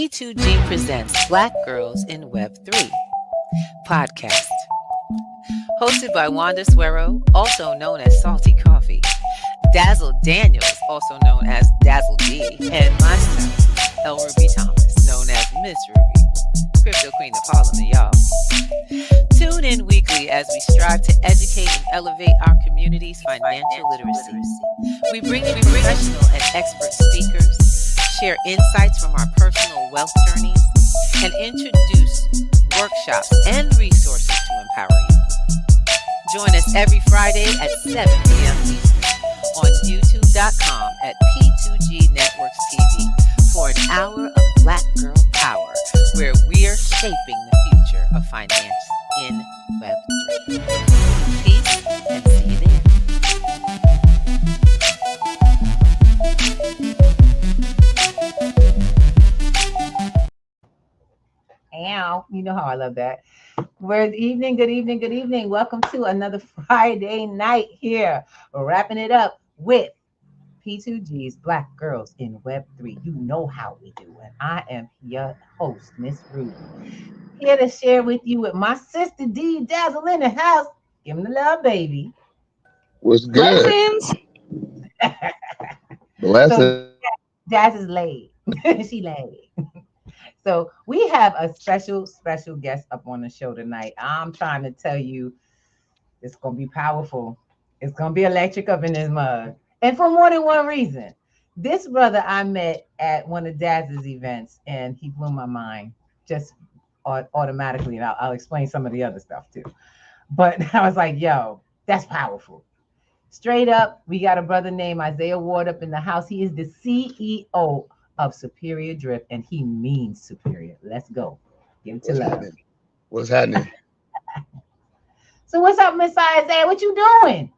P2G presents Black Girls in Web3 podcast. Hosted by Wanda SUERO, also known as Salty Coffee, DAZZLE Daniels, also known as DAZZLE D, and myself, Elruby Thomas, known as Miss Ruby, Crypto Queen of Harlem, y'all. Tune in weekly as we strive to educate and elevate our community's financial literacy. We bring you professional and expert speakers, share insights from our personal wealth journeys, and introduce workshops and resources to empower you. Join us every Friday at 7 p.m. Eastern on youtube.com at P2G Networks TV for an hour of Black Girl Power, where we're shaping the future of finance in Web3. Peace, and see you there. Ow, you know how I love that. Good evening, good evening, good evening. Welcome to another Friday night here. We're wrapping it up with P2G's Black Girls in Web3. You know how we do it. I am your host, Miss Ruby, here to share with you with my sister D, Dazzle in the house. Give him the love, baby. What's good? So, Daz is laid. She laid. So we have a special guest up on the show tonight. I'm trying to tell you, it's going to be powerful. It's going to be electric up in this mug. And for more than one reason. This brother I met at one of Daz's events, and he blew my mind just automatically. And I'll explain some of the other stuff too. But I was like, yo, that's powerful. Straight up, we got a brother named Isaiah Ward up in the house. He is the CEO of Superior Drip, and he means superior. Let's go. Give it to love. What's happening? So what's up, Miss Isaiah? What you doing?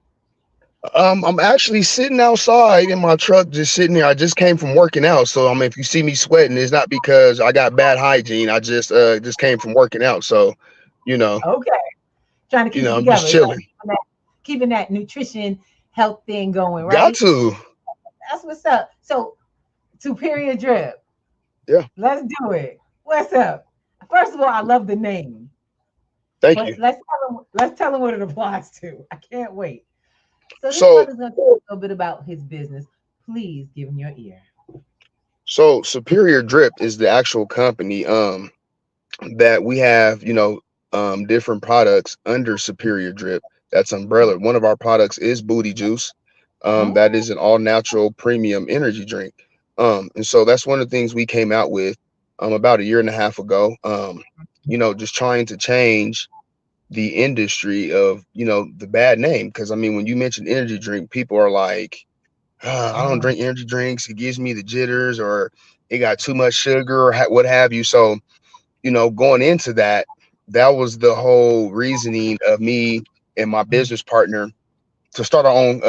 I'm actually sitting outside in my truck, just sitting here. I just came from working out. So I mean, if you see me sweating, it's not because I got bad hygiene. I just came from working out. So, you know. Okay. Trying to keep it together. I'm just chilling. Keeping that nutrition health thing going, right? Got to. That's what's up. So Superior Drip. Yeah. Let's do it. What's up? First of all, I love the name. Thank you. Let's tell him what it applies to. I can't wait. So this brother's gonna talk a little bit about his business. Please give him your ear. So Superior Drip is the actual company that we have, different products under Superior Drip. That's umbrella. One of our products is Booty Juice. That is an all-natural premium energy drink. And so that's one of the things we came out with about a year and a half ago, just trying to change the industry of, the bad name. Because, I mean, when you mention energy drink, people are like, I don't drink energy drinks. It gives me the jitters, or it got too much sugar, or what have you. So, going into that, that was the whole reasoning of me and my business partner to start our own,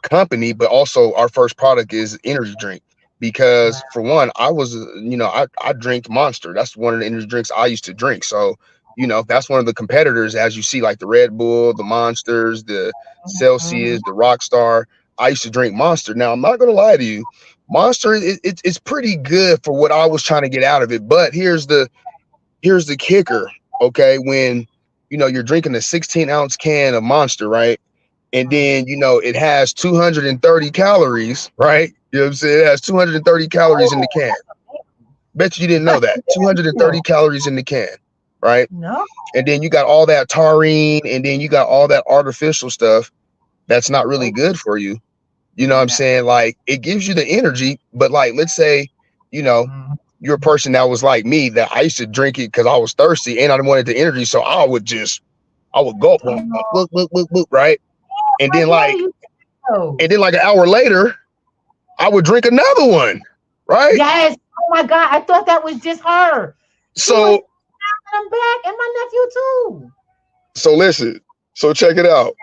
company, but also our first product is energy drink, because for one, I was, I drink Monster. That's one of the energy drinks I used to drink. So, that's one of the competitors, as you see, like the Red Bull, the Monsters, the Celsius, the Rockstar. I used to drink Monster. Now, I'm not going to lie to you. Monster, it's pretty good for what I was trying to get out of it. But here's the kicker. Okay. When, you're drinking a 16-ounce can of Monster, right? And then, it has 230 calories, right? You know what I'm saying? It has 230 calories in the can. Bet you didn't know that. 230 calories in the can, right? No. And then you got all that taurine, and then you got all that artificial stuff that's not really good for you. You know what I'm saying? Like, it gives you the energy, but like, let's say, you're a person that was like me, that I used to drink it because I was thirsty and I wanted the energy. So I would go, look, right? And then like an hour later, I would drink another one, right? Yes. Oh my God, I thought that was just her. So I'm back, and my nephew too. So listen, so check it out.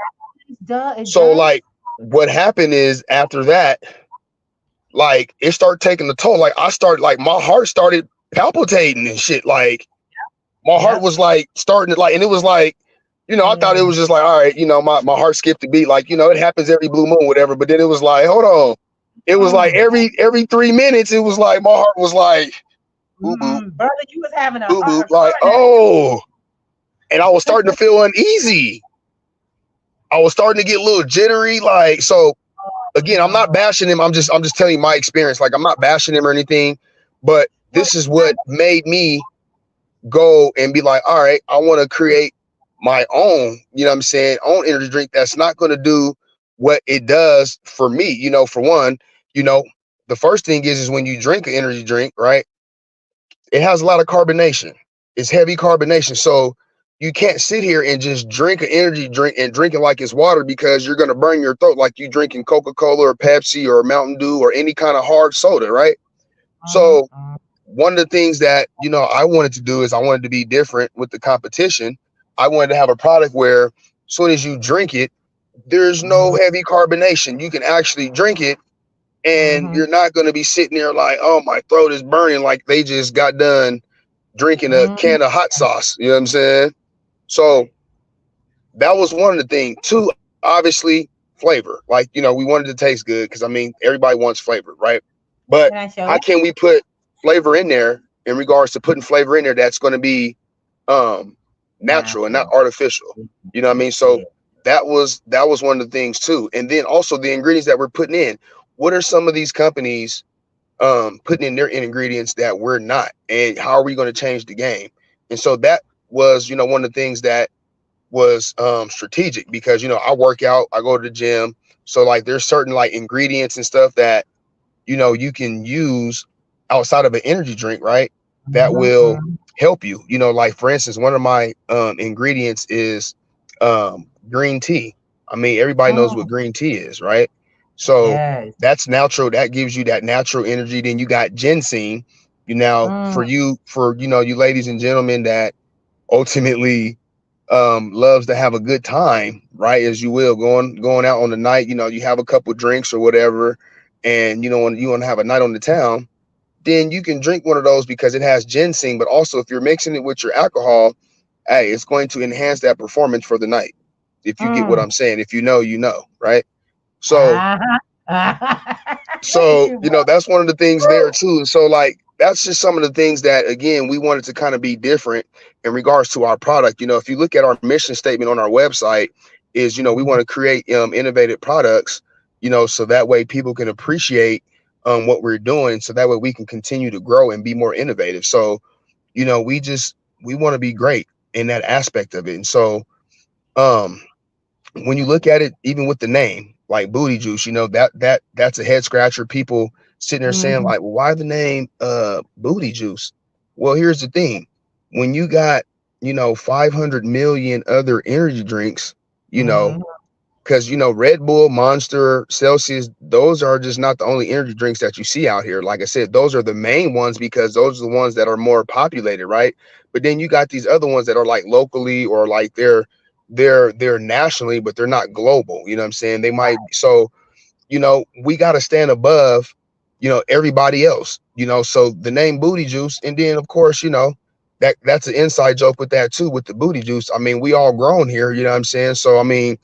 So like, what happened is after that, like it started taking the toll. Like my heart started palpitating and shit. Like my heart was like starting to and it was like, I thought it was just like, all right, my heart skipped a beat. Like, it happens every blue moon, whatever. But then it was like, hold on. It was like every 3 minutes, it was like, my heart was like, boo boo, Brother, you was having a boo boo. heart. Like, oh, and I was starting to feel uneasy. I was starting to get a little jittery. Like, so again, I'm not bashing him. I'm just telling you my experience. Like, I'm not bashing him or anything, but this is what made me go and be like, all right, I want to create my own, you know what I'm saying, own energy drink that's not going to do what it does for me. You know, for one, you know, the first thing is when you drink an energy drink, right? It has a lot of carbonation. It's heavy carbonation. So you can't sit here and just drink an energy drink and drink it like it's water, because you're going to burn your throat like you drinking Coca-Cola or Pepsi or Mountain Dew or any kind of hard soda, right? So one of the things that, you know, I wanted to do is I wanted to be different with the competition. I wanted to have a product where as soon as you drink it, there's no heavy carbonation. You can actually drink it and you're not going to be sitting there like, oh, my throat is burning, like they just got done drinking a can of hot sauce. You know what I'm saying? So that was one of the things. Two, obviously, flavor. Like, you know, we wanted to taste good because, I mean, everybody wants flavor, right? But how can we put flavor in there in regards to putting flavor in there that's going to be natural and not artificial? You know what I mean? So that was one of the things too. And then also the ingredients that we're putting in. What are some of these companies putting in their ingredients that we're not? And how are we going to change the game? And so that was, you know, one of the things that was strategic, because, you know, I work out, I go to the gym. So like there's certain like ingredients and stuff that, you know, you can use outside of an energy drink, right? That will help you. You know, like for instance, one of my ingredients is green tea. I mean, everybody knows what green tea is, right? So that's natural. That gives you that natural energy. Then you got ginseng. You know, for you know, you ladies and gentlemen that ultimately loves to have a good time, right? As you will, going out on the night, you know, you have a couple drinks or whatever, and you know, when you want to have a night on the town, then you can drink one of those because it has ginseng. But also, if you're mixing it with your alcohol, hey, it's going to enhance that performance for the night. If you get what I'm saying, if you know, you know, right? So, so you know, that's one of the things there too. So like, that's just some of the things that, again, we wanted to kind of be different in regards to our product. You know, if you look at our mission statement on our website, is, you know, we want to create innovative products, you know, so that way people can appreciate what we're doing, so that way we can continue to grow and be more innovative. So, you know, we want to be great in that aspect of it. And so when you look at it, even with the name, like Booty Juice, you know, that's a head scratcher. People sitting there saying like, well, why the name Booty Juice? Well, here's the thing. When you got, you know, 500 million other energy drinks, you know, because, you know, Red Bull, Monster, Celsius, those are just not the only energy drinks that you see out here. Like I said, those are the main ones because those are the ones that are more populated, right? But then you got these other ones that are like locally, or like they're nationally, but they're not global. You know what I'm saying? They might. So, you know, we got to stand above, you know, everybody else, you know. So the name Booty Juice, and then of course, you know, that's an inside joke with that too, with the Booty Juice. I mean, we all grown here, you know what I'm saying? So I mean,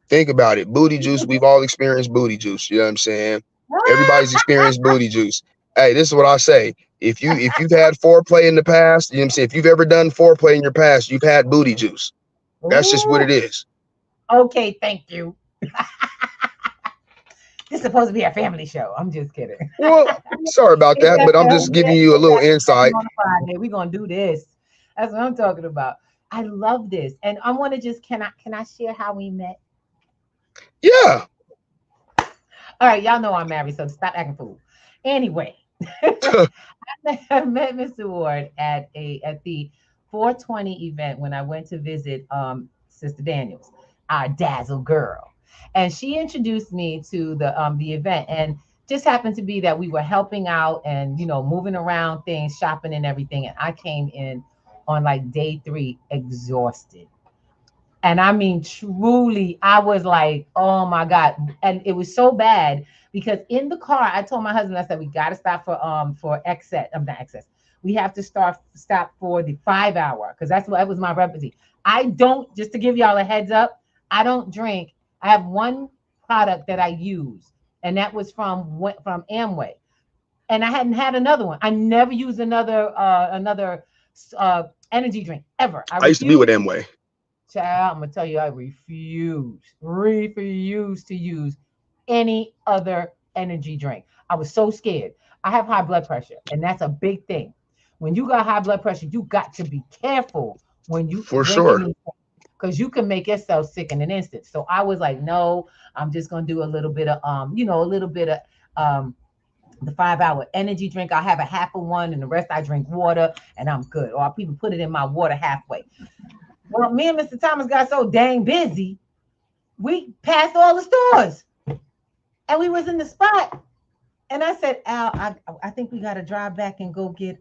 think about it. Booty juice. We've all experienced booty juice. You know what I'm saying? Everybody's experienced booty juice. Hey, this is what I say. If you've had foreplay in the past, you know what I'm saying? If you've ever done foreplay in your past, you've had booty juice. That's just what it is. Okay, thank you. This is supposed to be a family show. I'm just kidding. Well, sorry about that, but I'm just giving you a little insight. We're gonna do this. That's what I'm talking about. I love this, and I want to just can I share how we met? Yeah. All right, y'all know I'm married, so stop acting fool. Anyway, I met Mr. Ward at the 420 event when I went to visit Sister Daniels, our Dazzle girl, and she introduced me to the event, and just happened to be that we were helping out and, you know, moving around things, shopping and everything, and I came in on like day 3 exhausted. And I mean, truly, I was like, oh my God. And it was so bad because in the car, I told my husband, I said, we got to stop for excess. I'm not excess. We have to stop for the 5 hour, because that was my recipe. I don't, just to give y'all a heads up, I don't drink. I have one product that I use, and that was from Amway. and I hadn't had another one. I never used another energy drink ever. I I used to be with refused. Amway. Child, I'm gonna tell you, I refuse to use any other energy drink. I was so scared. I have high blood pressure, and that's a big thing. When you got high blood pressure, you got to be careful when you For drinking sure. these, because you can make yourself sick in an instant. So I was like, no, I'm just gonna do a little bit of a little bit of the 5 hour energy drink. I'll have a half of one, and the rest I drink water, and I'm good. Or I'll even put it in my water halfway. Well, me and Mr. Thomas got so dang busy, we passed all the stores, and we was in the spot. And I said, Al, I think we got to drive back and go get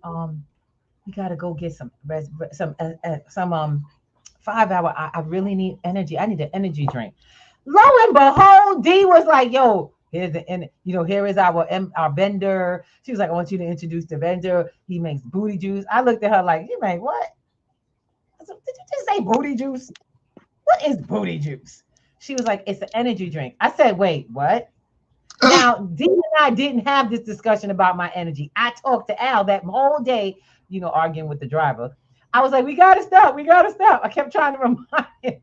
we got to go get some 5 hour. I really need energy. I need an energy drink. Lo and behold, D was like, yo, here's here is our vendor. She was like, I want you to introduce the vendor. He makes booty juice. I looked at her like, you make what? I said, did you just say booty juice? What is booty juice? She was like, it's an energy drink. I said, wait, what? Now, D and I didn't have this discussion about my energy. I talked to Al that whole day, arguing with the driver. I was like, we got to stop. We got to stop. I kept trying to remind him.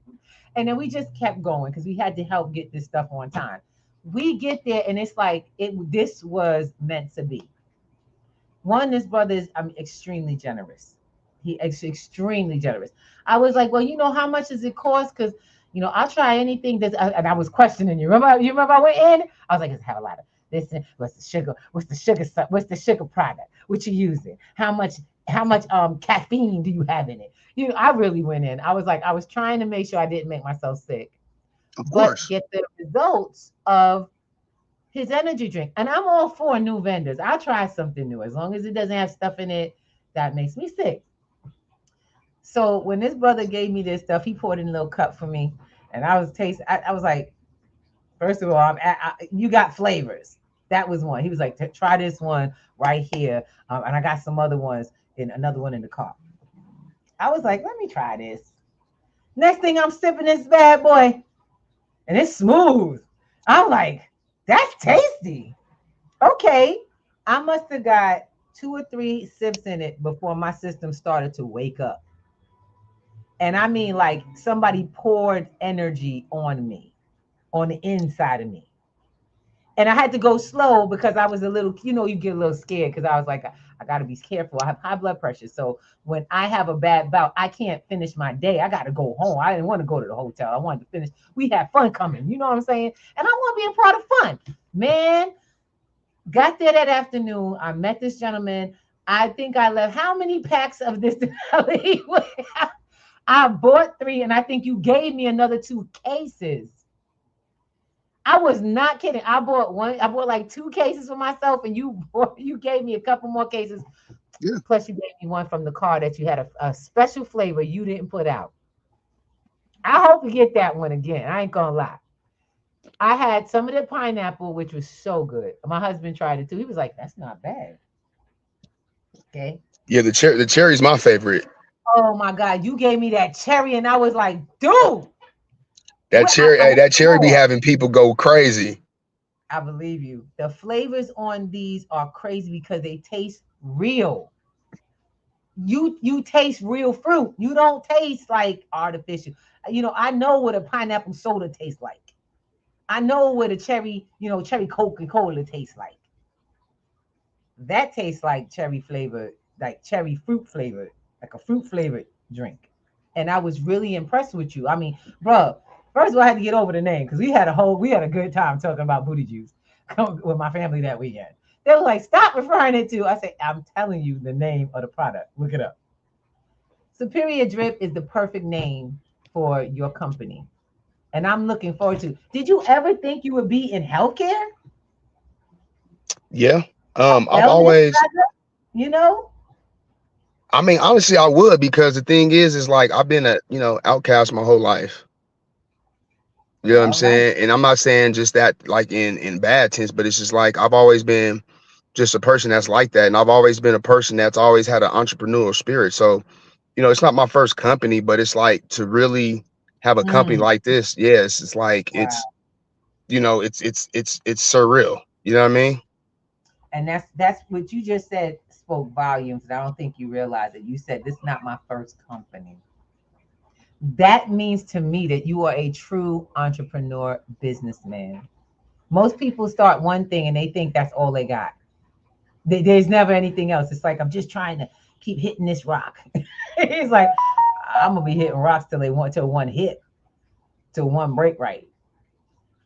And then we just kept going because we had to help get this stuff on time. We get there, and it's like, this was meant to be. This brother is extremely generous. He is extremely generous. I was like, well, how much does it cost? Because I'll try anything and I was questioning you. Remember I went in? I was like, it's have a lot of this. What's the sugar? What's the sugar product? What you using? How much caffeine do you have in it? I really went in. I was like, I was trying to make sure I didn't make myself sick. Of but course. get the results of his energy drink. And I'm all for new vendors. I'll try something new as long as it doesn't have stuff in it that makes me sick. So when this brother gave me this stuff, he poured in a little cup for me, and I was tasting. I was like, first of all, you got flavors. That was one. He was like, try this one right here, and I got some other ones in another one in the car. I was like, let me try this. Next thing, I'm sipping this bad boy, and it's smooth. I'm like, that's tasty. Okay, I must have got 2 or 3 sips in it before my system started to wake up. And I mean, like, somebody poured energy on me, on the inside of me. And I had to go slow because I was a little, you get a little scared because I was like, I got to be careful. I have high blood pressure. So when I have a bad bout, I can't finish my day. I got to go home. I didn't want to go to the hotel. I wanted to finish. We had fun coming. You know what I'm saying? And I want to be a part of fun. Man, got there that afternoon. I met this gentleman. I think I left. How many packs of this did I leave with? I bought 3, and I think you gave me another 2 cases. I was not kidding. I bought like 2 cases for myself, and you gave me a couple more cases. Yeah. Plus, you gave me one from the car that you had a special flavor you didn't put out. I hope you get that one again. I ain't gonna lie. I had some of the pineapple, which was so good. My husband tried it too. He was like, "That's not bad." Okay. Yeah, the cherry's my favorite. Oh my God, you gave me that cherry, and I was like, dude. That cherry be having people go crazy. I believe you. The flavors on these are crazy because they taste real. You taste real fruit. You don't taste like artificial. I know what a pineapple soda tastes like. I know what a cherry Coca-Cola tastes like. That tastes like cherry flavored, like cherry fruit flavored, like a fruit flavored drink. And I was really impressed with you. I mean, bro, first of all, I had to get over the name because we had a good time talking about booty juice with my family that weekend. They were like, stop referring it to. I said, I'm telling you the name of the product. Look it up. Superior Drip is the perfect name for your company. And I'm looking forward to. Did you ever think you would be in healthcare? Yeah. I've always, I mean, honestly, I would, because the thing is like, I've been a, outcast my whole life. You know what I'm saying? And I'm not saying just that like in bad sense, but it's just like, I've always been just a person that's like that. And I've always been a person that's always had an entrepreneurial spirit. So, it's not my first company, but it's like to really have a company like this. Yes. It's like, wow. It's surreal. You know what I mean? And that's what you just said spoke volumes. And I don't think you realize it. You said this is not my first company. That means to me that you are a true entrepreneur businessman. Most people start one thing and they think that's all they got. There's never anything else. It's like, I'm just trying to keep hitting this rock. It's like, I'm gonna be hitting rocks till they want till one hit, till one break right.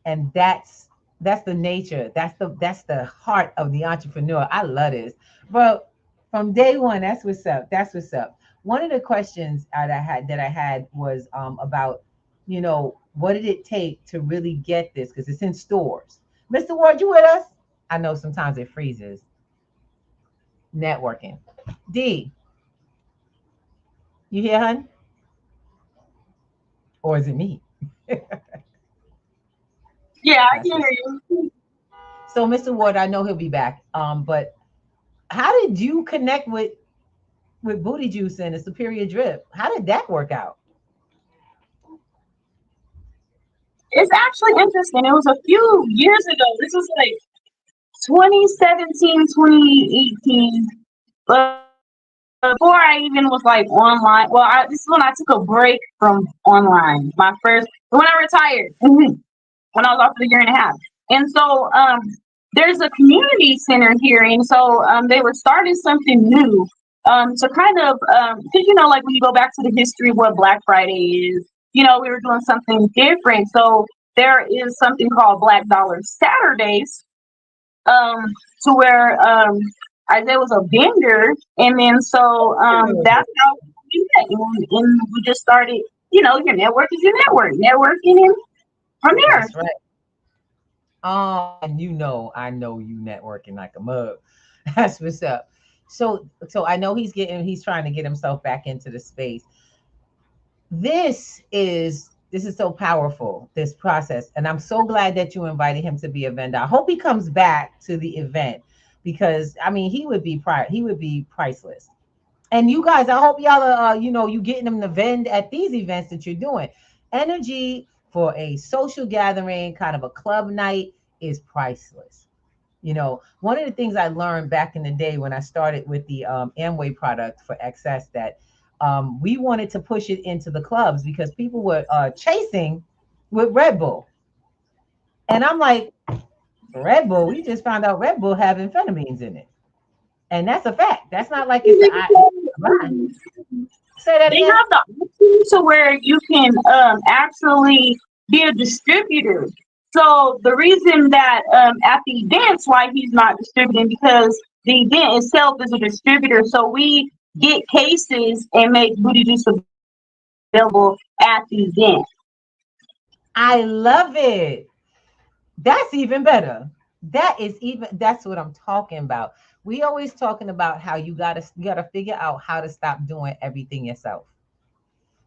And that's the nature. That's the heart of the entrepreneur. I love this. But from day one, that's what's up. That's what's up. One of the questions that I had was about, what did it take to really get this? Because it's in stores. Mr. Ward, you with us? I know sometimes it freezes. Networking. D, you hear, hun? Or is it me? Yeah, I That's can what's hear you. so, Mr. Ward, I know he'll be back. But how did you connect with Booty Juice and the Superior Drip? How did that work out? It's actually interesting. It was a few years ago. This was like 2017, 2018. But before I even was like online, well, this is when I took a break from online. My first, when I retired, when I was off for a year and a half. And so there's a community center here. And so they were starting something new to kind of, because, like when you go back to the history of what Black Friday is, we were doing something different. So there is something called Black Dollar Saturdays, to where Isaiah was a vendor, and then so that's how we met, and we just started. Your network is your network, networking, and from there. That's right. And I know you networking like a mug. That's what's up. So I know he's trying to get himself back into the space. This is so powerful, this process, and I'm so glad that you invited him to be a vendor. I hope he comes back to the event, because I mean he would be priceless. And you guys, I hope y'all are you getting them to vend at these events that you're doing. Energy for a social gathering, kind of a club night, is priceless. One of the things I learned back in the day when I started with the Amway product for excess, that we wanted to push it into the clubs because people were chasing with Red Bull. And I'm like, Red Bull, we just found out Red Bull have amphetamines in it. And that's a fact. That's not like it's a lie. Say that They again. have the option to where you can actually be a distributor. So the reason that at the events why he's not distributing, because the event itself is a distributor. So we get cases and make booty juice available at the event. I love it. That's even better. That's what I'm talking about. We always talking about how you gotta figure out how to stop doing everything yourself.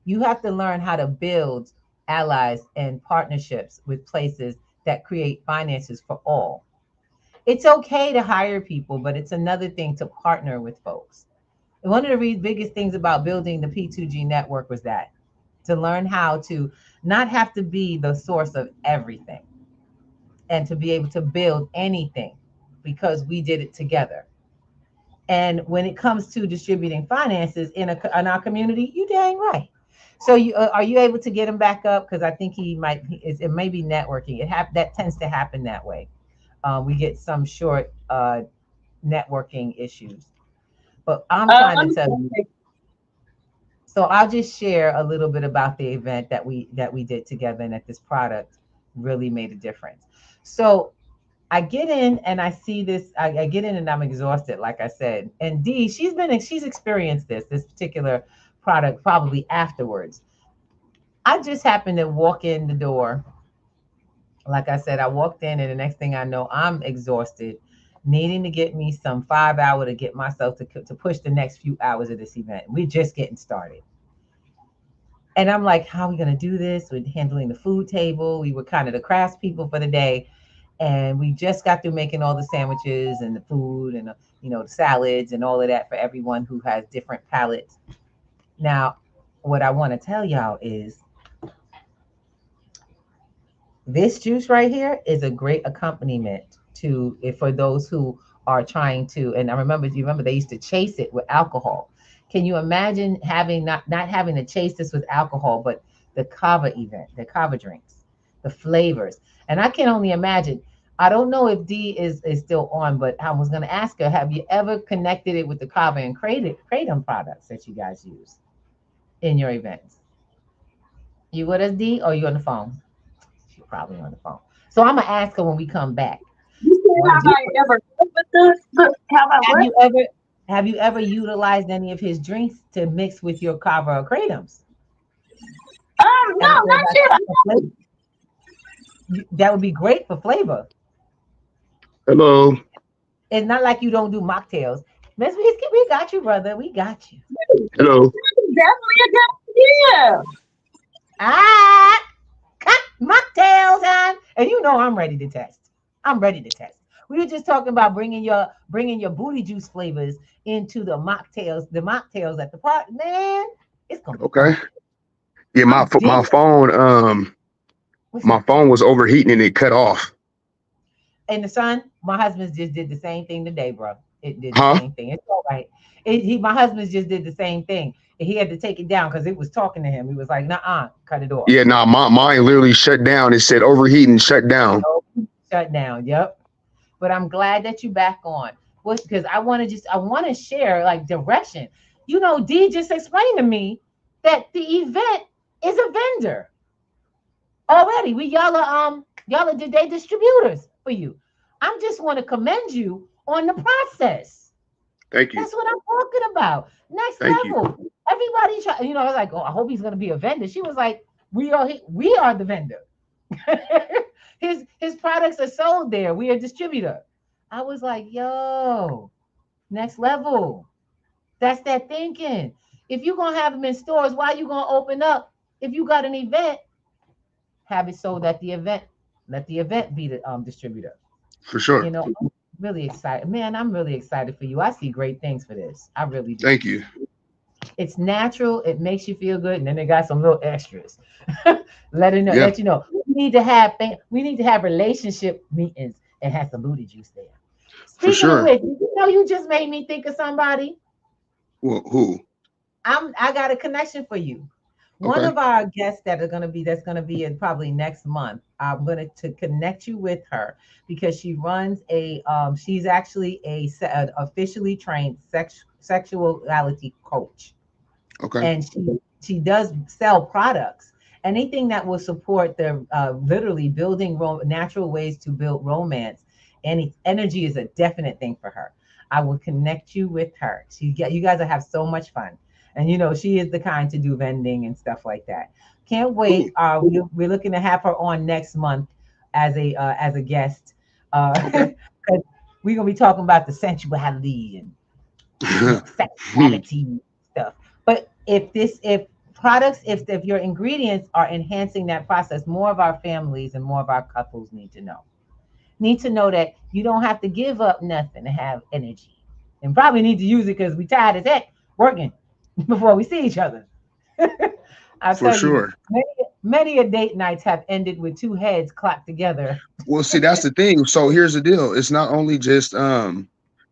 You have to learn how to build allies and partnerships with places that create finances for all. It's okay to hire people, but it's another thing to partner with folks. And one of the biggest things about building the P2G network was that, to learn how to not have to be the source of everything, and to be able to build anything because we did it together. And when it comes to distributing finances in our community, you dang right. So are you able to get him back up? Because I think it may be networking. That tends to happen that way. We get some short networking issues. But I'm trying to tell you. So I'll just share a little bit about the event that we did together, and that this product really made a difference. So I get in and I see this. I get in and I'm exhausted, like I said. And Dee, she's experienced this particular product probably afterwards. I just happened to walk in the door. Like I said, I walked in, and the next thing I know, I'm exhausted, needing to get me some 5 hour to get myself to push the next few hours of this event. We're just getting started. And I'm like, how are we going to do this? We're handling the food table. We were kind of the crafts people for the day. And we just got through making all the sandwiches and the food and, the salads and all of that for everyone who has different palates. Now, what I want to tell y'all is this juice right here is a great accompaniment for those who are trying to, and I remember, you remember they used to chase it with alcohol. Can you imagine having not having to chase this with alcohol, but the kava event, the kava drinks, the flavors. And I can only imagine. I don't know if D is still on, but I was going to ask her, have you ever connected it with the kava and kratom products that you guys use in your events? You with us, D, or you on the phone? She's probably on the phone. So I'm gonna ask her when we come back. You said, have I ever with this? Have I Have what? you ever utilized any of his drinks to mix with your kava or kratoms? No, not yet. That would be great for flavor. Hello. It's not like you don't do mocktails. Miss Whiskey, we got you, brother. We got you. Hello. Definitely a good idea. Ah, cut mocktails on. And you know I'm ready to test. I'm ready to test. We were just talking about bringing your booty juice flavors into the mocktails at the park. Man, it's gonna be Okay. fun. Yeah, my phone was overheating and it cut off. And the sun, my husband just did the same thing today, bro. It did the Huh? same thing. It's all right. My husband just did the same thing. He had to take it down because it was talking to him. He was like, "Nuh-uh, cut it off." Yeah, nah, mine literally shut down. It said overheating, shut down. Shut down. Yep. But I'm glad that you back on. Because I want to share like direction. You know, D just explained to me that the event is a vendor already. Y'all are they distributors for you. I just want to commend you on the process. Thank you. That's what I'm talking about. Next Thank level. Everybody try, I was like, oh, I hope he's gonna be a vendor. She was like, we are the vendor. his products are sold there. We are a distributor. I was like, yo, next level. That's that thinking. If you're gonna have them in stores, why you gonna open up? If you got an event, have it sold at the event. Let the event be the distributor. For sure. You know, I'm really excited. Man, I'm really excited for you. I see great things for this. I really do. Thank you. It's natural. It makes you feel good, and then they got some little extras. Let you know. We need to have relationship meetings and have some booty juice there. Speaking of which, you just made me think of somebody. Well, who? I got a connection for you. One of our guests that's gonna be in probably next month. I'm gonna to connect you with her because she runs she's actually an officially trained sexuality coach. Okay. And she does sell products, anything that will support the literally building natural ways to build romance. And energy is a definite thing for her. I will connect you with her. You guys will have so much fun. And she is the kind to do vending and stuff like that. Can't wait. We're looking to have her on next month as a guest. Because we're gonna be talking about the sensuality and sexuality stuff. But if your ingredients are enhancing that process, more of our families and more of our couples need to know that you don't have to give up nothing to have energy, and probably need to use it because we tired as heck working before we see each other. I'll tell you, many a date nights have ended with two heads clapped together. Well, see, that's the thing. So here's the deal. It's not only just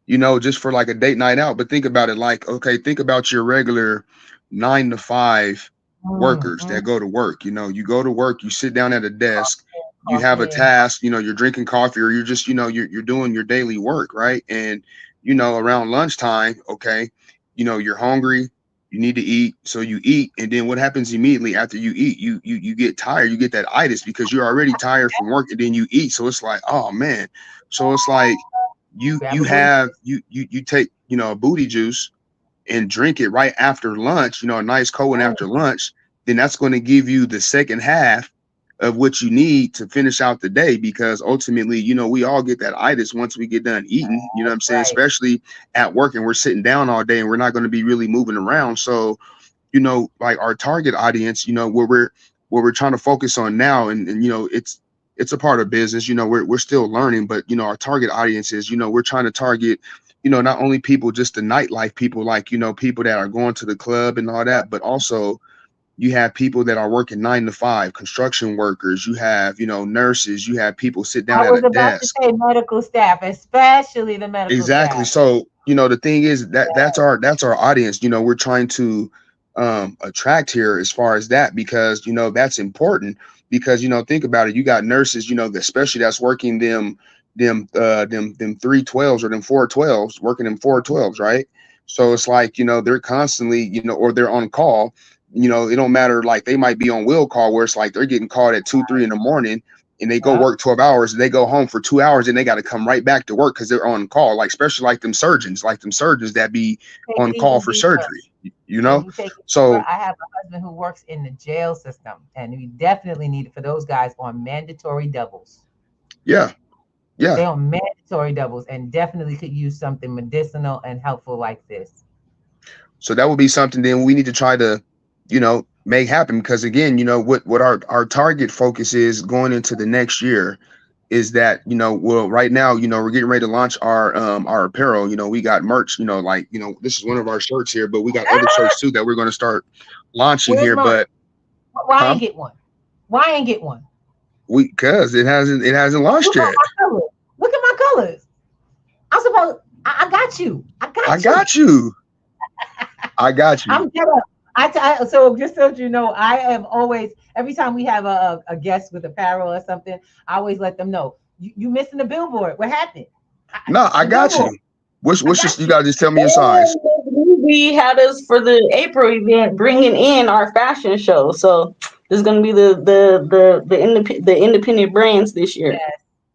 just for like a date night out, but think about it like, okay, think about your regular 9 to 5 workers that go to work. You go to work, you sit down at a desk, you have a task, you're drinking coffee, or you're just, you're doing your daily work, right? And around lunchtime, okay, you're hungry, you need to eat, so you eat, and then what happens immediately after you eat? You get tired, you get that itis because you're already tired from work, and then you eat, so it's like, oh man. So it's like you take a booty juice and drink it right after lunch, a nice cold one after lunch, then that's going to give you the second half of what you need to finish out the day, because ultimately, we all get that itis once we get done eating, you know what I'm saying? Especially at work, and we're sitting down all day and we're not going to be really moving around. So, like our target audience, where we're trying to focus on now, and it's a part of business, we're still learning, but our target audience is, we're trying to target, not only people, just the nightlife people, like, people that are going to the club and all that, but also You have people that are working 9 to 5, construction workers. You have, you know, nurses. You have people sit down I at was a about to desk. say medical staff, especially the medical Exactly. staff. So, you know, the thing is that that's our audience. You know, we're trying to attract here as far as that, because, you know, that's important, because, you know, think about it. You got nurses, you know, especially that's working them 312s or them 412s, working them 412s, right? So it's like, you know, they're constantly, you know, or they're on call. You know, it don't matter, like they might be on will call, where it's like they're getting called at 2, 3 in the morning, and they go work 12 hours, and they go home for 2 hours, and they got to come right back to work because they're on call. Like, especially like them surgeons that be Take on it call even for deeper. surgery, you And know? you take it deeper. So I have a husband who works in the jail system, and we definitely need it for those guys on mandatory doubles. yeah, They're on mandatory doubles and definitely could use something medicinal and helpful like this. so that would be something then we need to try to, you know, make happen, because again, you know, what our target focus is going into the next year is that, you know, well, right now, you know, we're getting ready to launch our apparel. You know, we got merch, you know, like, you know, this is one of our shirts here, but we got other shirts too that we're going to start launching Where's here. mine? But Why ain't get one? Why ain't get one? because it hasn't launched yet. Look at my colors. I'm supposed. I got you. I got you. I got you. I'm better. So just so you know, I am always, every time we have a guest with apparel or something, I always let them know, you missing the billboard. What happened? No, I got you. What's you gotta just tell me your size. We had us for the April event bringing in our fashion show, so this is gonna be the independent brands this year. Yes,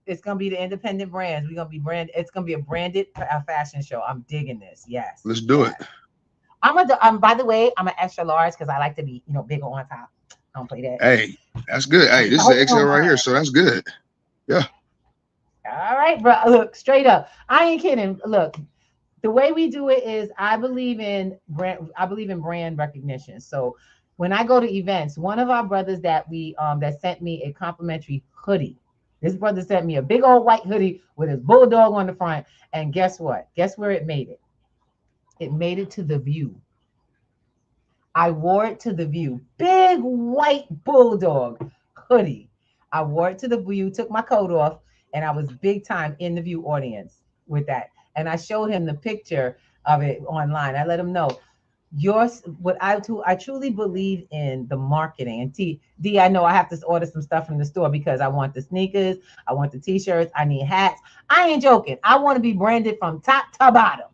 it's gonna be the independent brands. We're gonna be It's gonna be a branded fashion show. I'm digging this. Yes, Let's do it. By the way, I'm an extra large because I like to be, bigger on top. I don't play that. Hey, that's good. Hey, this is an XL right here, so that's good. Yeah. All right, bro. Look, straight up. I ain't kidding. Look, the way we do it is I believe in brand recognition. So when I go to events, one of our brothers that sent me a complimentary hoodie. This brother sent me a big old white hoodie with his bulldog on the front. And guess what? Guess where it made it? It made it to The View. I wore it to The View. Big white bulldog hoodie. I wore it to The View, took my coat off, and I was big time in The View audience with that. And I showed him the picture of it online. I let him know I truly believe in the marketing. And D, I know I have to order some stuff from the store because I want the sneakers, I want the t-shirts, I need hats. I ain't joking. I want to be branded from top to bottom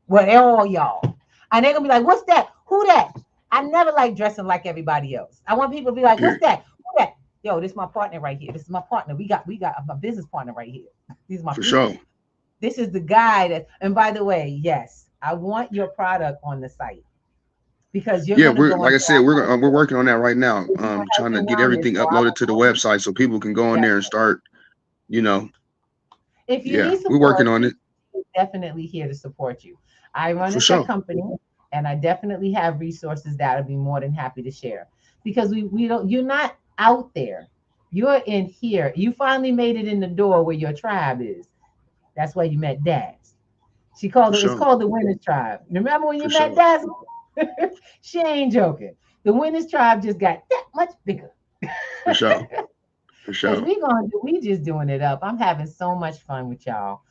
with all y'all. And they're gonna be like, what's that? Who that? I never like dressing like everybody else. I want people to be like, what's that? Who that? Yo, this is my partner right here. This is my partner. We got my business partner right here. These are my For people. sure. This is the guy that, and by the way, yes, I want your product on the site because you're we're like I said, we're working on that right now. Trying to get everything uploaded to the website so people can go on there and start, you know. If you need support, we're working on it. We're definitely here to support you. I run a tech company, and I definitely have resources that I'd be more than happy to share because we don't. You're not out there. You're in here. You finally made it in the door where your tribe is. That's where you met Daz. It's called the Winners Tribe. Remember when you met Dazzle? She ain't joking. The Winners Tribe just got that much bigger. For sure. For sure. We just doing it up. I'm having so much fun with y'all.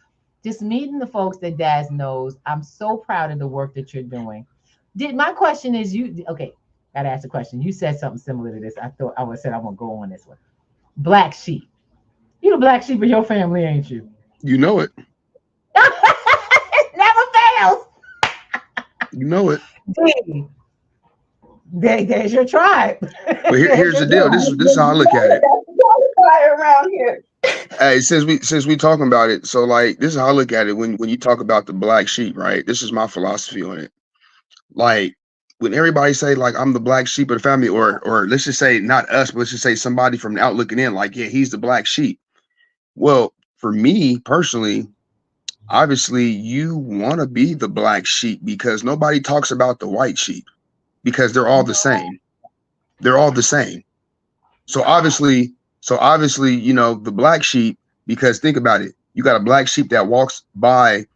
Just meeting the folks that Daz knows. I'm so proud of the work that you're doing. My question is gotta ask a question. You said something similar to this. I thought I said I'm gonna go on this one. Black sheep. You the black sheep of your family, ain't you? You know it. It never fails. You know it. There's your tribe. But here's the deal. This is how I look at it. Around here. Hey, since we talking about it, so like this is how I look at it when you talk about the black sheep, right? This is my philosophy on it. Like when everybody say like I'm the black sheep of the family, or let's just say not us, but let's just say somebody from the out looking in, like, yeah, he's the black sheep. Well, for me personally, obviously you want to be the black sheep because nobody talks about the white sheep because they're all the same. They're all the same. So obviously, you know, the black sheep, because think about it. You got a black sheep that walks by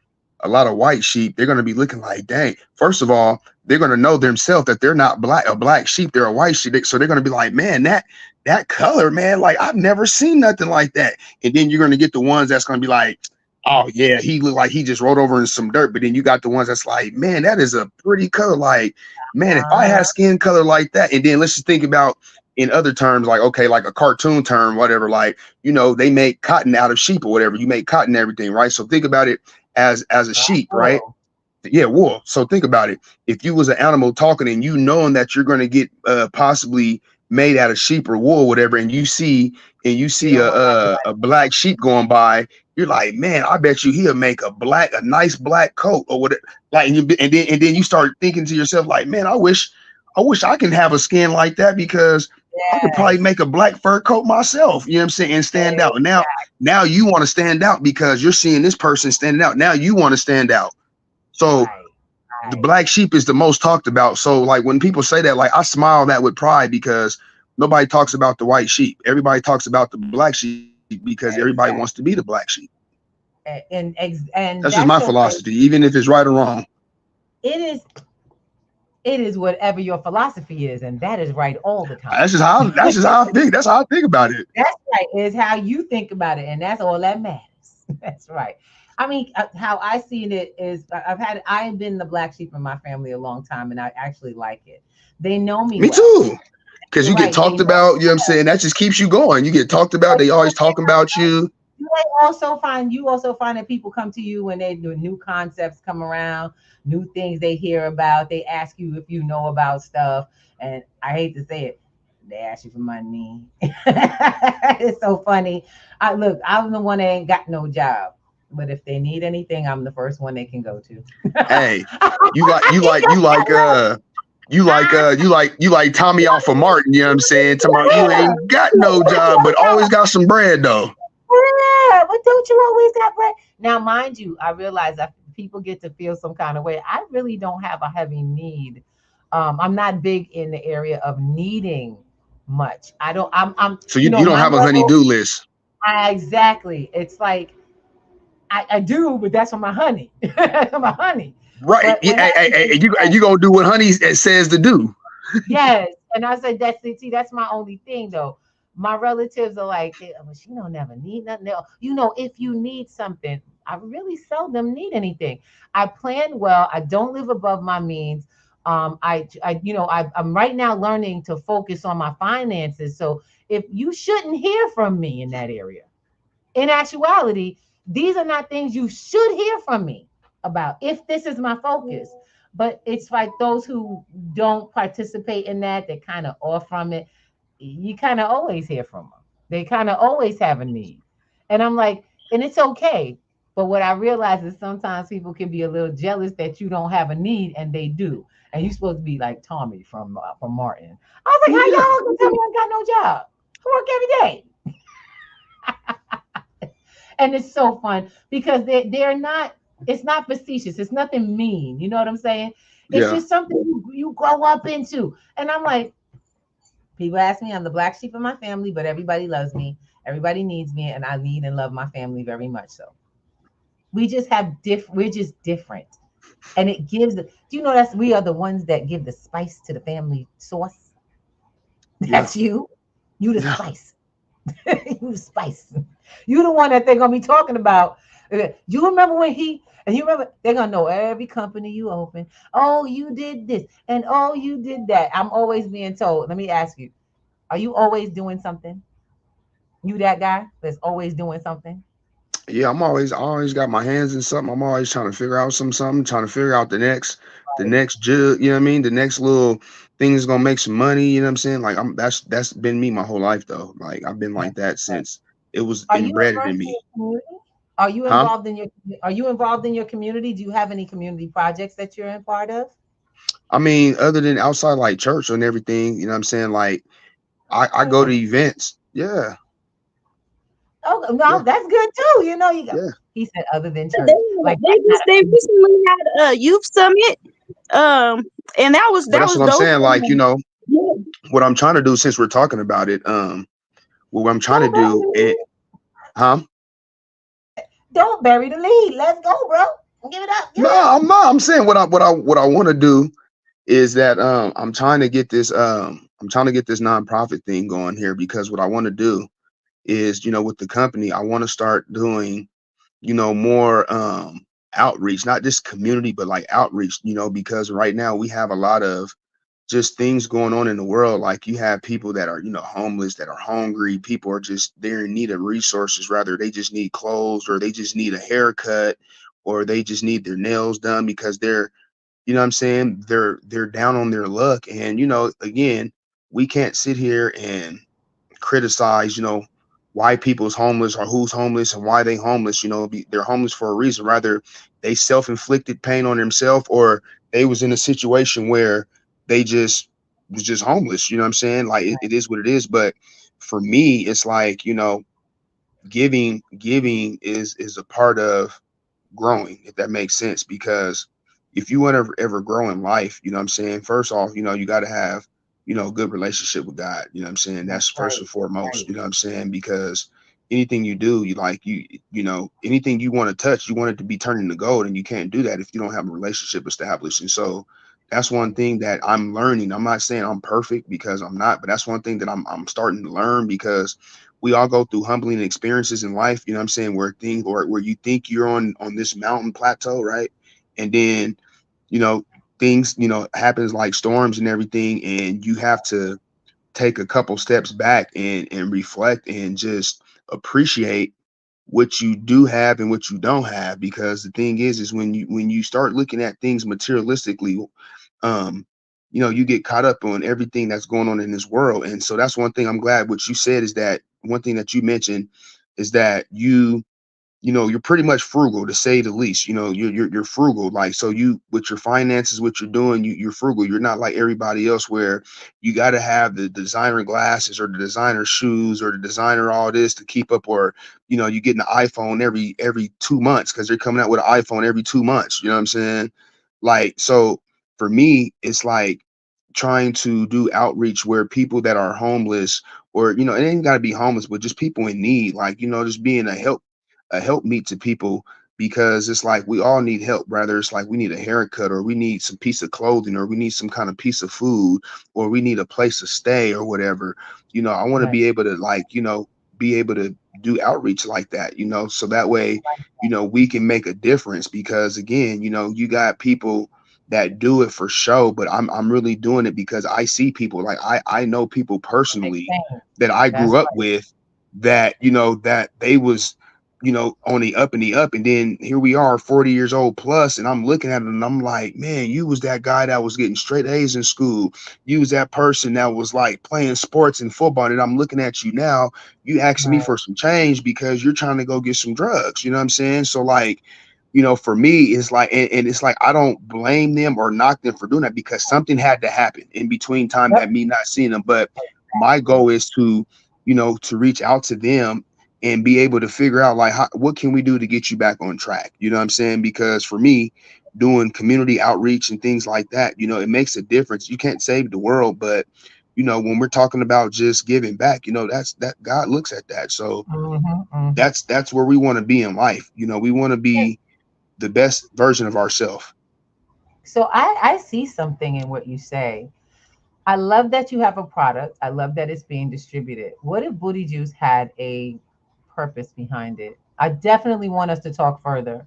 a lot of white sheep, they're going to be looking like, dang, first of all, they're going to know themselves that they're not a black sheep, they're a white sheep. So they're going to be like, man, that color, man, like I've never seen nothing like that. And then you're going to get the ones that's going to be like, oh yeah, he looked like he just rolled over in some dirt. But then you got the ones that's like, man, that is a pretty color. Like, man, if I had skin color like that, and then let's just think about in other terms, like, okay, like a cartoon term, whatever, like, you know, they make cotton out of sheep or whatever. You make cotton and everything, right? So think about it as a sheep, right? Yeah, wool. So think about it. If you was an animal talking and you knowing that you're going to get possibly made out of sheep or wool, whatever, and you see a black sheep going by, you're like, man, I bet you he'll make a nice black coat or whatever. Like, and then you start thinking to yourself, like, man, I wish I can have a skin like that, because I could probably make a black fur coat myself, you know what I'm saying, and stand out. And now you want to stand out because you're seeing this person standing out. Now you want to stand out. So the black sheep is the most talked about. So like when people say that, like I smile that with pride, because nobody talks about the white sheep. Everybody talks about the black sheep because everybody wants to be the black sheep. And that's just my philosophy, even if it's right or wrong. It is whatever your philosophy is, and that is right all the time. That's just how I think. That's how I think about it. That's right. It's how you think about it, and that's all that matters. That's right. I mean, how I see it is, I've been the black sheep in my family a long time, and I actually like it. They know me. Me too. Because you get talked about, you know what I'm saying? That just keeps you going. You get talked about. They always talking about you. You also find that people come to you when they do new concepts come around, new things they hear about. They ask you if you know about stuff. And I hate to say it, they ask you for money. It's so funny. I'm the one that ain't got no job. But if they need anything, I'm the first one they can go to. Hey, you like Tommy off of Martin, you know what I'm saying? Tomorrow you ain't got no job, but always got some bread though. Yeah, but don't you always have bread? Now, mind you, I realize that people get to feel some kind of way. I really don't have a heavy need. I'm not big in the area of needing much. So you don't have a honey-do list. Exactly. It's like I do, but that's for my honey. My honey. Right. You gonna do what honey says to do. Yes. And I said, that's my only thing though. My relatives are like, well, she don't never need nothing else. You know, if you need something, I really seldom need anything. I plan well. I don't live above my means. I'm right now learning to focus on my finances. So if you shouldn't hear from me in that area, in actuality, these are not things you should hear from me about if this is my focus. But it's like those who don't participate in that, they're kind of off from it. You kind of always hear from them. They kind of always have a need. And I'm like, and it's okay. But what I realize is sometimes people can be a little jealous that you don't have a need and they do. And you're supposed to be like Tommy from Martin. I was like, how y'all gonna tell me I got no job? I work every day. And it's so fun because they're not, it's not facetious. It's nothing mean. You know what I'm saying? It's just something you grow up into. And I'm like, people ask me, I'm the black sheep of my family, but everybody loves me. Everybody needs me. And I need and love my family very much so. We just have we're just different. And it gives we are the ones that give the spice to the family sauce. That's you. You the spice. You the spice. You the one that they're gonna be talking about. You remember when they're gonna know every company you open. Oh, you did this, and oh, you did that. I'm always being told. Let me ask you, are you always doing something? You that guy that's always doing something? Yeah, I always got my hands in something. I'm always trying to figure out something, trying to figure out the next jug, you know what I mean? The next little thing is gonna make some money, you know what I'm saying? Like that's been me my whole life though. Like I've been like that since it was embedded in me. Are you involved in your community? Do you have any community projects that you're in part of? I mean, other than outside like church and everything, you know what I'm saying? Like I go to events. Yeah. Oh no, that's good too. You know, he said other than church. They recently had a youth summit. And that's what I'm saying. Like, you know, what I'm trying to do since we're talking about it, what I'm trying to do Don't bury the lead. Let's go, bro. Give it up. Give No, it up. I'm not. I'm saying what I want to do is that I'm trying to get this nonprofit thing going here, because what I want to do is, with the company, I want to start doing, more outreach, not just community, but like outreach, because right now we have a lot of just things going on in the world. Like, you have people that are, homeless, that are hungry. People are just, they're in need of resources. Rather, they just need clothes, or they just need a haircut, or they just need their nails done because they're, what I'm saying, they're down on their luck. And, again, we can't sit here and criticize, why people's homeless, or who's homeless and why they homeless. They're homeless for a reason. Rather, they self-inflicted pain on themselves, or they was in a situation where they just was just homeless. You know what I'm saying? Like, it is what it is. But for me, it's like, giving is a part of growing, if that makes sense. Because if you want to ever grow in life, you know what I'm saying, first off, you got to have, a good relationship with God. You know what I'm saying? That's first Right. and foremost. Right. You know what I'm saying? Because anything you do, anything you want to touch, you want it to be turned into gold, and you can't do that if you don't have a relationship established. And so that's one thing that I'm learning. I'm not saying I'm perfect, because I'm not, but that's one thing that I'm starting to learn, because we all go through humbling experiences in life, you know what I'm saying, where you think you're on this mountain plateau, right? And then, you know, things, happens like storms and everything, and you have to take a couple steps back and reflect and just appreciate what you do have and what you don't have. Because the thing is when you start looking at things materialistically, um you get caught up on everything that's going on in this world. And so that's one thing I'm glad what you said, is that one thing that you mentioned is that you're pretty much frugal, to say the least. You're frugal. Like, so you, with your finances, what you're doing, you're frugal. You're not like everybody else, where you got to have the designer glasses, or the designer shoes, or the designer all this to keep up. Or you get an iPhone every 2 months, because they're coming out with an iPhone every 2 months. You know what I'm saying? Like, so for me, it's like trying to do outreach where people that are homeless, or it ain't got to be homeless, but just people in need, like, just being a help meet to people. Because it's like we all need help. Rather, it's like we need a haircut, or we need some piece of clothing, or we need some kind of piece of food, or we need a place to stay, or whatever. I want to Right. be able to, like, be able to do outreach like that, so that way, we can make a difference. Because again, you got people that do it for show, but I'm really doing it because I see people, like, I know people Big personally thing. that I That's grew up with, that that they was on the up and the up. And then here we are 40 years old plus, and I'm looking at it and I'm like, man, you was that guy that was getting straight A's in school. You was that person that was like playing sports and football. And I'm looking at you now, you asking me right. for some change because you're trying to go get some drugs. You know what I'm saying? So, like, for me, it's like, and it's like, I don't blame them or knock them for doing that, because something had to happen in between time Yep. that me not seeing them. But my goal is to, to reach out to them and be able to figure out, like, what can we do to get you back on track? You know what I'm saying? Because for me, doing community outreach and things like that, it makes a difference. You can't save the world, but when we're talking about just giving back, that God looks at that. So Mm-hmm. that's where we want to be in life. We want to be the best version of ourselves. So I see something in what you say. I love that you have a product. I love that it's being distributed. What if Booty Juice had a purpose behind it? I definitely want us to talk further.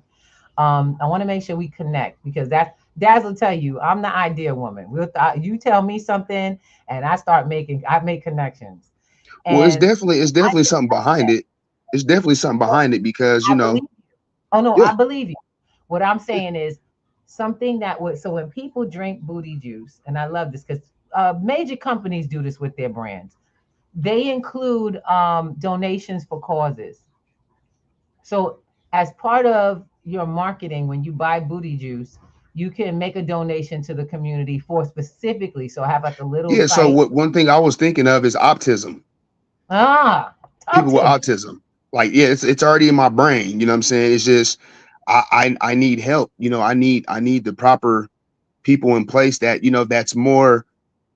I want to make sure we connect, because Daz will tell you I'm the idea woman. You tell me something, and I make connections. Well, it's And I definitely can something touch behind that. it. It's definitely something behind it, because I believe you. Oh no, yeah, I believe you. What I'm saying is something that would, so when people drink Booty Juice, and I love this because major companies do this with their brands. They include donations for causes. So as part of your marketing, when you buy Booty Juice, you can make a donation to the community for specifically. So I have like a little yeah. So site. what one thing I was thinking of is autism. Talk People with to me. autism. Like, yeah, it's already in my brain. You know what I'm saying? It's just I need help. I need the proper people in place that that's more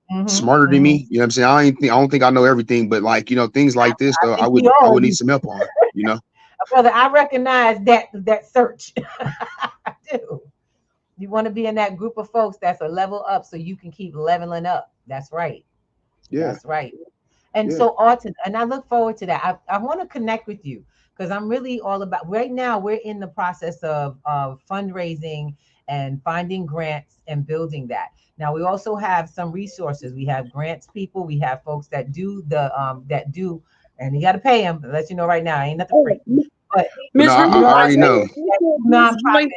Mm-hmm, smarter than mm-hmm. me. You know what I'm saying? I don't think I know everything, but, like, things like this I though, I think would we I all would need do. some help on. Brother, I recognize that search. too. You want to be in that group of folks that's a level up so you can keep leveling up. That's right. Yeah. That's right. And Yeah. so Alton, and I look forward to that. I want to connect with you because I'm really all about right now. We're in the process of fundraising and finding grants and building that. Now we also have some resources. We have grants people, we have folks that do that do, and you got to pay them. Let you know right now, ain't nothing free. But No, Miss I, you I know, Renee, I I already say know. nonprofit.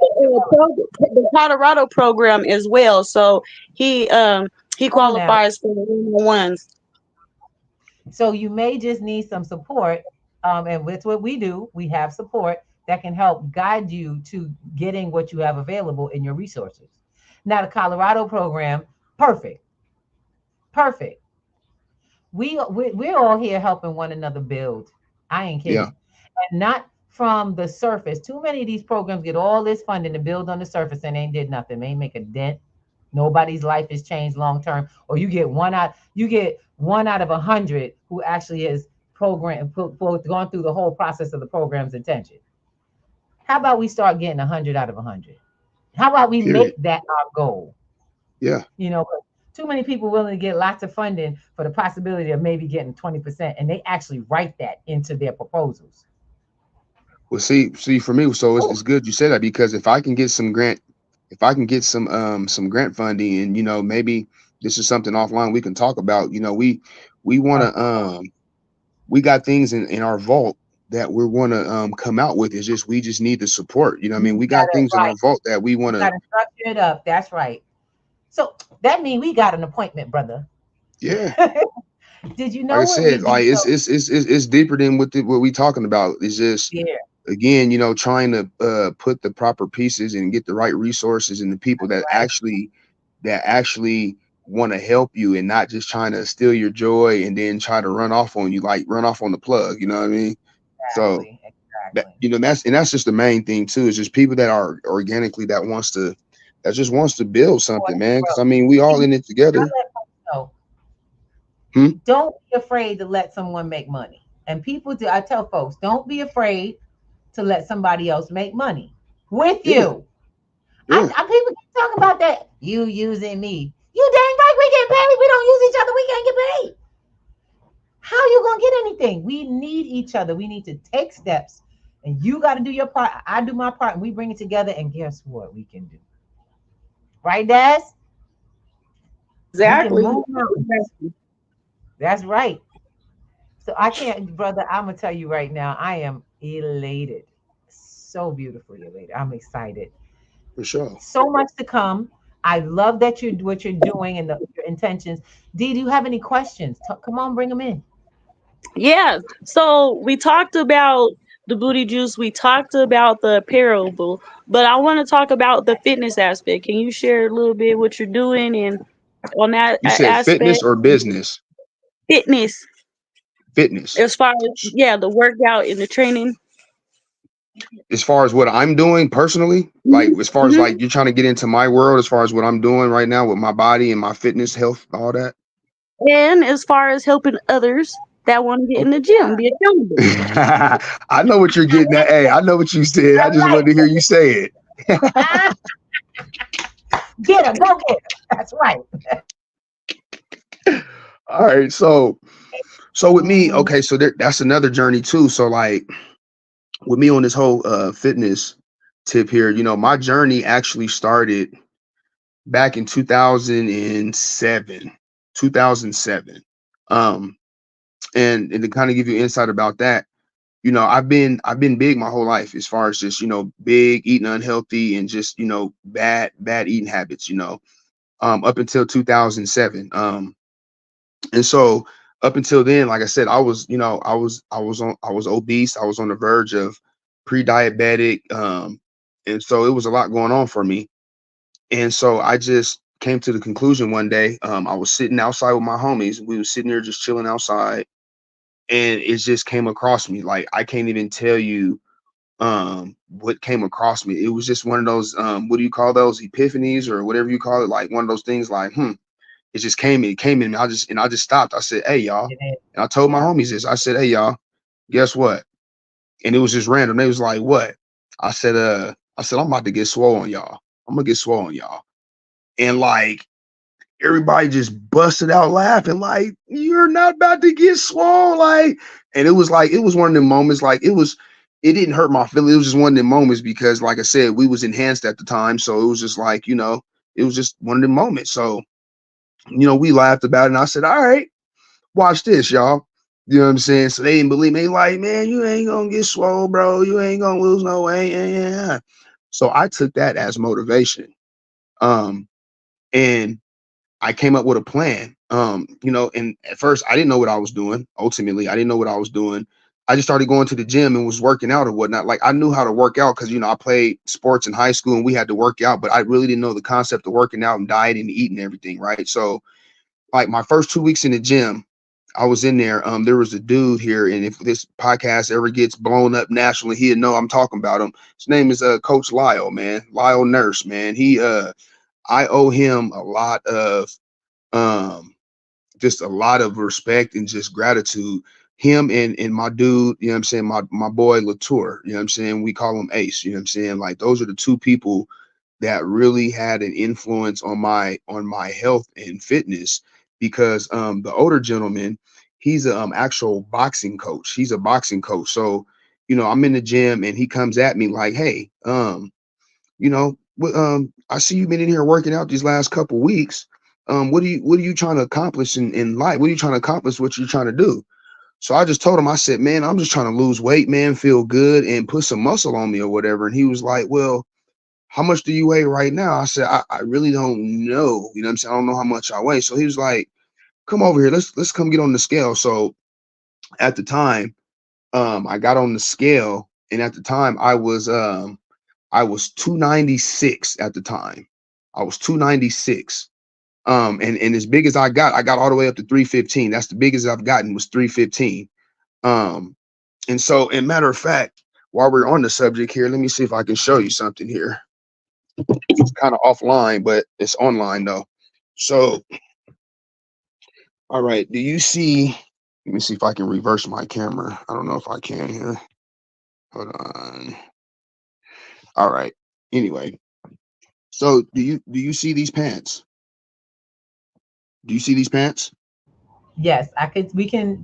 the Colorado program as well. So he Oh, now, qualifies for the ones. so you may just need some support. And with what we do, we have support that can help guide you to getting what you have available in your resources. Now, the Colorado program, perfect, perfect. We're all here helping one another build. I ain't Yeah. kidding. And not from the surface. Too many of these programs get all this funding to build on the surface and ain't did nothing. They ain't make a dent. Nobody's life is changed long term. Or you get one out of 100 who actually has gone through the whole process of the program's intention. How about we start getting 100 out of 100? How about we Period. make that our goal? Yeah. You know, too many people willing to get lots of funding for the possibility of maybe getting 20%, and they actually write that into their proposals. Well, see, for me, so it's good you said that, because if I can get some grant, if I can get some grant funding, and maybe this is something offline we can talk about. We want to we got things in our vault that we want to come out with. It's just we just need the support. I mean, You we got got it things in right. our vault that we want You to. got to structure it up. That's right. So that means we got an appointment, brother. Yeah. Did you Like I know what we said, do? like it's deeper than what we talking about. It's just, Yeah, again, trying to put the proper pieces and get the right resources and the people that right. actually want to help you, and not just trying to steal your joy and then try to run off on you, like run off on the plug. You know what I mean? So Exactly. that Exactly. that's just the main thing too. Is just people that are organically that just wants to build Boy, something, man. bro. Because I mean, we all See, in it I together. let folks know, Hmm? don't be afraid to let someone make money. And people do. I tell folks, don't be afraid to let somebody else make money with Yeah, you. yeah. People keep talking about that. You using me. You dang right we get paid. We don't use each other. We can't get paid. How you gonna get anything? We need each other. We need to take steps. And you got to do your part. I do my part, and we bring it together. And guess what? We can do. Right, Daz? We can Exactly. move mountains. That's right. So I can't, brother. I'm gonna tell you right now. I am elated. So beautifully elated. I'm excited. For sure. So much to come. I love that you what you're doing and your intentions. Dee, do you have any questions? Come on, bring them in. Yeah. So we talked about the booty juice. We talked about the apparel, but I want to talk about the fitness aspect. Can you share a little bit what you're doing and on that You said aspect? fitness or business? Fitness, Fitness. as far as the workout and the training. As far as what I'm doing personally, like as far as Mm-hmm. like you're trying to get into my world, as far as what I'm doing right now with my body and my fitness, health, all that. And as far as helping others that want to get in the gym, be accountable. I know what you're getting at. Hey, I know what you said. I I just like wanted to hear you say it. ah, get her, go get her. That's right. All right. So with me, Mhm. okay, so that's another journey too. So like with me on this whole fitness tip here, my journey actually started back in 2007. 2007. Um, and to kind of give you insight about that, I've been big my whole life, as far as just big, eating unhealthy, and just bad eating habits, up until 2007. And so up until then, like I said, I was obese. I was on the verge of pre-diabetic, and so it was a lot going on for me. And so I just came to the conclusion one day. I was sitting outside with my homies. We was sitting there just chilling outside, and it just came across me. Like, I can't even tell you what came across me. It was just one of those, what do you call those, epiphanies or whatever you call it, like one of those things, like it just came in. I just stopped. I said, hey y'all. It is. And I told my homies this. I said, hey y'all, guess what? And it was just random. They was like, what? I said, I said, I'm about to get swole on y'all. I'm gonna get swole on y'all. And like everybody just busted out laughing, like, you're not about to get swole. Like, and it was one of them moments, like it didn't hurt my feelings. It was just one of them moments because, like I said, we was enhanced at the time. So it was just like, you know, it was just one of them moments. So, you know, we laughed about it and I said, all right, watch this, y'all. You know what I'm saying? So they didn't believe me. Like, man, you ain't gonna get swole, bro. You ain't gonna lose no weight. Yeah. So I took that as motivation. And I came up with a plan. You know, and at first I didn't know what I was doing. Ultimately, I didn't know what I was doing. I just started going to the gym and was working out or whatnot. Like I knew how to work out because, you know, I played sports in high school and we had to work out, but I really didn't know the concept of working out and dieting and eating and everything. Right. So like my first 2 weeks in the gym, I was in there. There was a dude here, and if this podcast ever gets blown up nationally, he'll know I'm talking about him. His name is Coach Lyle, man. Lyle Nurse, man. I owe him a lot of just a lot of respect and just gratitude. Him and my dude, you know what I'm saying, my boy Latour, you know what I'm saying? We call him Ace, you know what I'm saying? Like those are the two people that really had an influence on my health and fitness because the older gentleman, he's a actual boxing coach. He's a boxing coach. So, you know, I'm in the gym and he comes at me like, hey, you know, I see you've been in here working out these last couple weeks. What are you trying to accomplish in life? What are you trying to accomplish? What you're trying to do? So I just told him, I said, man, I'm just trying to lose weight, man, feel good and put some muscle on me or whatever. And he was like, well, how much do you weigh right now? I said, I really don't know. You know what I'm saying? I don't know how much I weigh. So he was like, come over here. Let's come get on the scale. So at the time, I got on the scale, and at the time I was 296 at the time. I was 296. And as big as I got all the way up to 315. That's the biggest I've gotten was 315. And so, and matter of fact, while we're on the subject here, let me see if I can show you something here. It's kind of offline, but it's online though. So, all right, do you see, let me see if I can reverse my camera. I don't know if I can here. Hold on. All right. Anyway, so do you see these pants? Do you see these pants? Yes,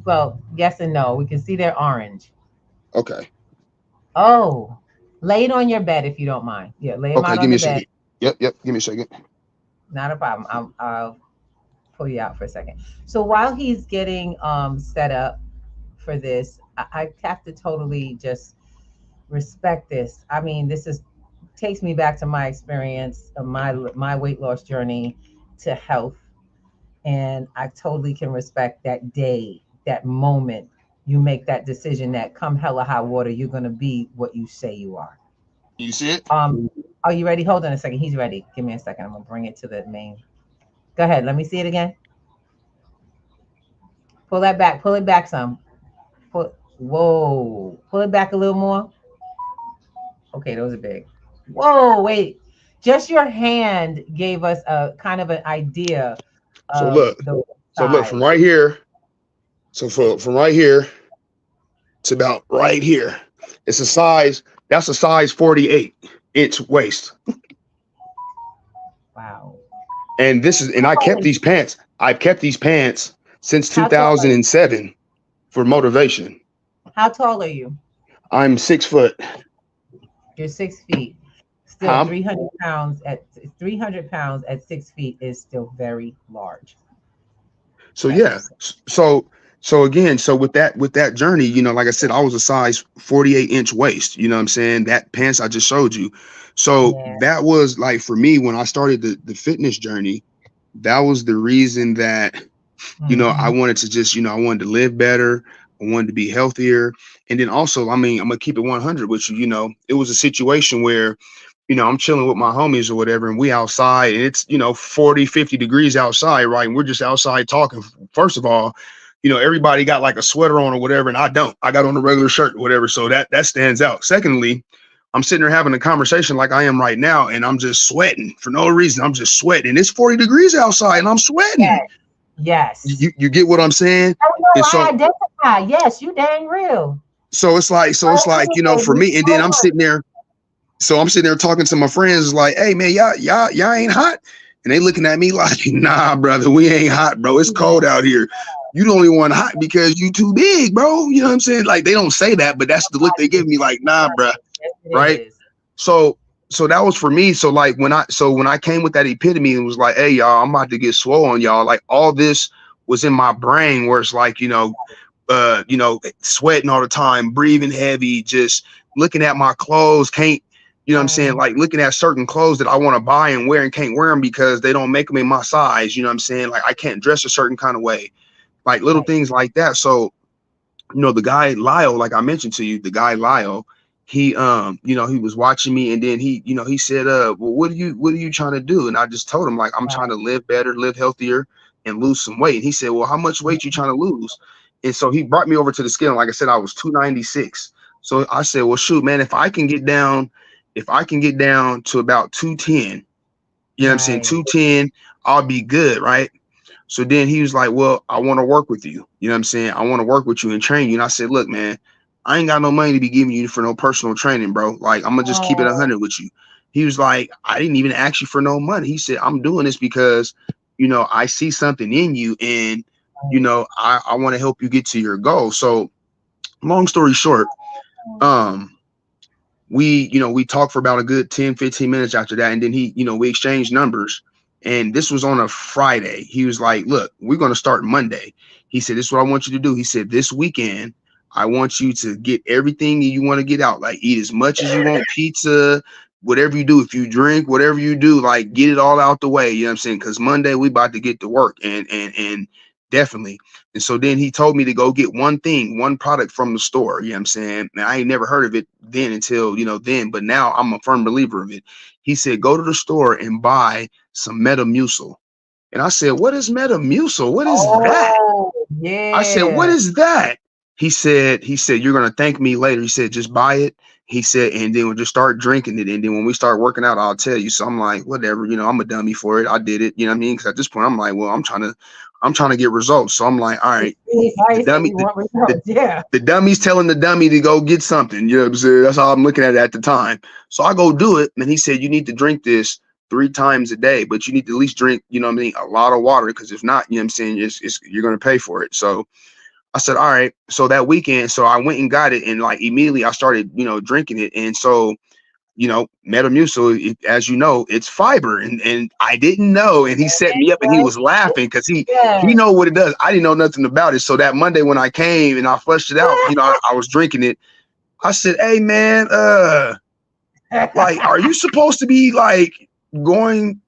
well, yes and no. We can see they're orange. Okay. Oh, lay it on your bed if you don't mind. Yeah, lay them out on the bed. Yep. Give me a second. Not a problem. I'll pull you out for a second. So while he's getting set up for this, I have to totally just respect this. I mean, takes me back to my experience of my weight loss journey to health. And I totally can respect that day, that moment you make that decision that come hell or high water, you're going to be what you say you are. You see it? Are you ready? Hold on a second. He's ready. Give me a second. I'm going to bring it to the main. Go ahead. Let me see it again. Pull that back. Pull it back some. Whoa. Pull it back a little more. Okay, those are big. Whoa, wait. Just your hand gave us a kind of an idea. So look from right here. So from right here to about right here, it's a size. That's a size 48-inch waist. Wow. And I kept these pants. I've kept these pants since 2007 for motivation. How tall are you? I'm 6 foot. You're 6 feet. Still 300 pounds at 6 feet is still very large. So yeah. So again, so with that journey, you know, like I said, I was a size 48-inch waist, you know what I'm saying? That pants I just showed you. So that was like, for me, when I started the fitness journey, that was the reason that, you know, I wanted to just, you know, I wanted to live better. I wanted to be healthier. And then also, I mean, I'm going to keep it 100 with you. You know, it was a situation where, you know, I'm chilling with my homies or whatever, and we outside, and it's, you know, 40, 50 degrees outside, right? And we're just outside talking. First of all, you know, everybody got like a sweater on or whatever, and I don't. I got on a regular shirt or whatever, so that stands out. Secondly, I'm sitting there having a conversation like I am right now, and I'm just sweating for no reason. I'm just sweating, and it's 40 degrees outside, and I'm sweating. Yes. You get what I'm saying? I identify. Yes, you dang real. So it's like, you know, for me, and then I'm sitting there. So I'm sitting there talking to my friends, like, hey man, y'all ain't hot. And they looking at me like, nah, brother, we ain't hot, bro. It's cold out here. You the only one hot because you too big, bro. You know what I'm saying? Like, they don't say that, but that's the look they give me, like, nah, bro. Right. So that was for me. So like when I came with that epitome, it was like, hey y'all, I'm about to get swole on y'all. Like all this was in my brain where it's like, sweating all the time, breathing heavy, just looking at my clothes, can't, you know what I'm saying? Like looking at certain clothes that I want to buy and wear and can't wear them because they don't make them in my size. You know what I'm saying? Like I can't dress a certain kind of way, like little things like that. So, the guy Lyle, like I mentioned to you, the guy Lyle, he he was watching me, and then he said, well, what are you trying to do? And I just told him, like, I'm trying to live better, live healthier, and lose some weight. And he said, well, how much weight you trying to lose? And so he brought me over to the scale. And like I said, I was 296. So I said, well, shoot, man, if I can get down to about 210, you know what I'm saying, 210, I'll be good, right? So then he was like, well, I want to work with you. You know what I'm saying? I want to work with you and train you. And I said, look, man, I ain't got no money to be giving you for no personal training, bro. Like, I'm going to just keep it 100 with you. He was like, I didn't even ask you for no money. He said, I'm doing this because, I see something in you and, I want to help you get to your goal. So long story short, we talked for about a good 10, 15 minutes after that. And then we exchanged numbers. And this was on a Friday. He was like, look, we're going to start Monday. He said, this is what I want you to do. He said, this weekend, I want you to get everything you want to get out. Like, eat as much as you want, pizza, whatever you do. If you drink, whatever you do, like, get it all out the way. You know what I'm saying? Because Monday, we about to get to work. And definitely. And so then he told me to go get one product from the store. You know what I'm saying? Now, I ain't never heard of it then until, then. But now I'm a firm believer of it. He said, go to the store and buy some Metamucil. And I said, what is Metamucil? What is that? Yeah. I said, what is that? He said, you're going to thank me later. He said, just buy it. He said, and then we'll just start drinking it. And then when we start working out, I'll tell you. So I'm like, whatever, I'm a dummy for it. I did it. You know what I mean? Because at this point, I'm like, well, I'm trying to get results. So I'm like, all right, the dummy's telling the dummy to go get something. You know what I'm saying? That's how I'm looking at it at the time. So I go do it. And he said, you need to drink this 3 times a day, but you need to at least drink, a lot of water. Because if not, you know what I'm saying, you're going to pay for it. So I said, all right. So that weekend, so I went and got it. And like immediately I started, drinking it. And so, Metamucil, as you know, it's fiber. And I didn't know. And he set me up and he was laughing because he know what it does. I didn't know nothing about it. So that Monday when I came and I flushed it out, I was drinking it. I said, hey, man, like, are you supposed to be like going,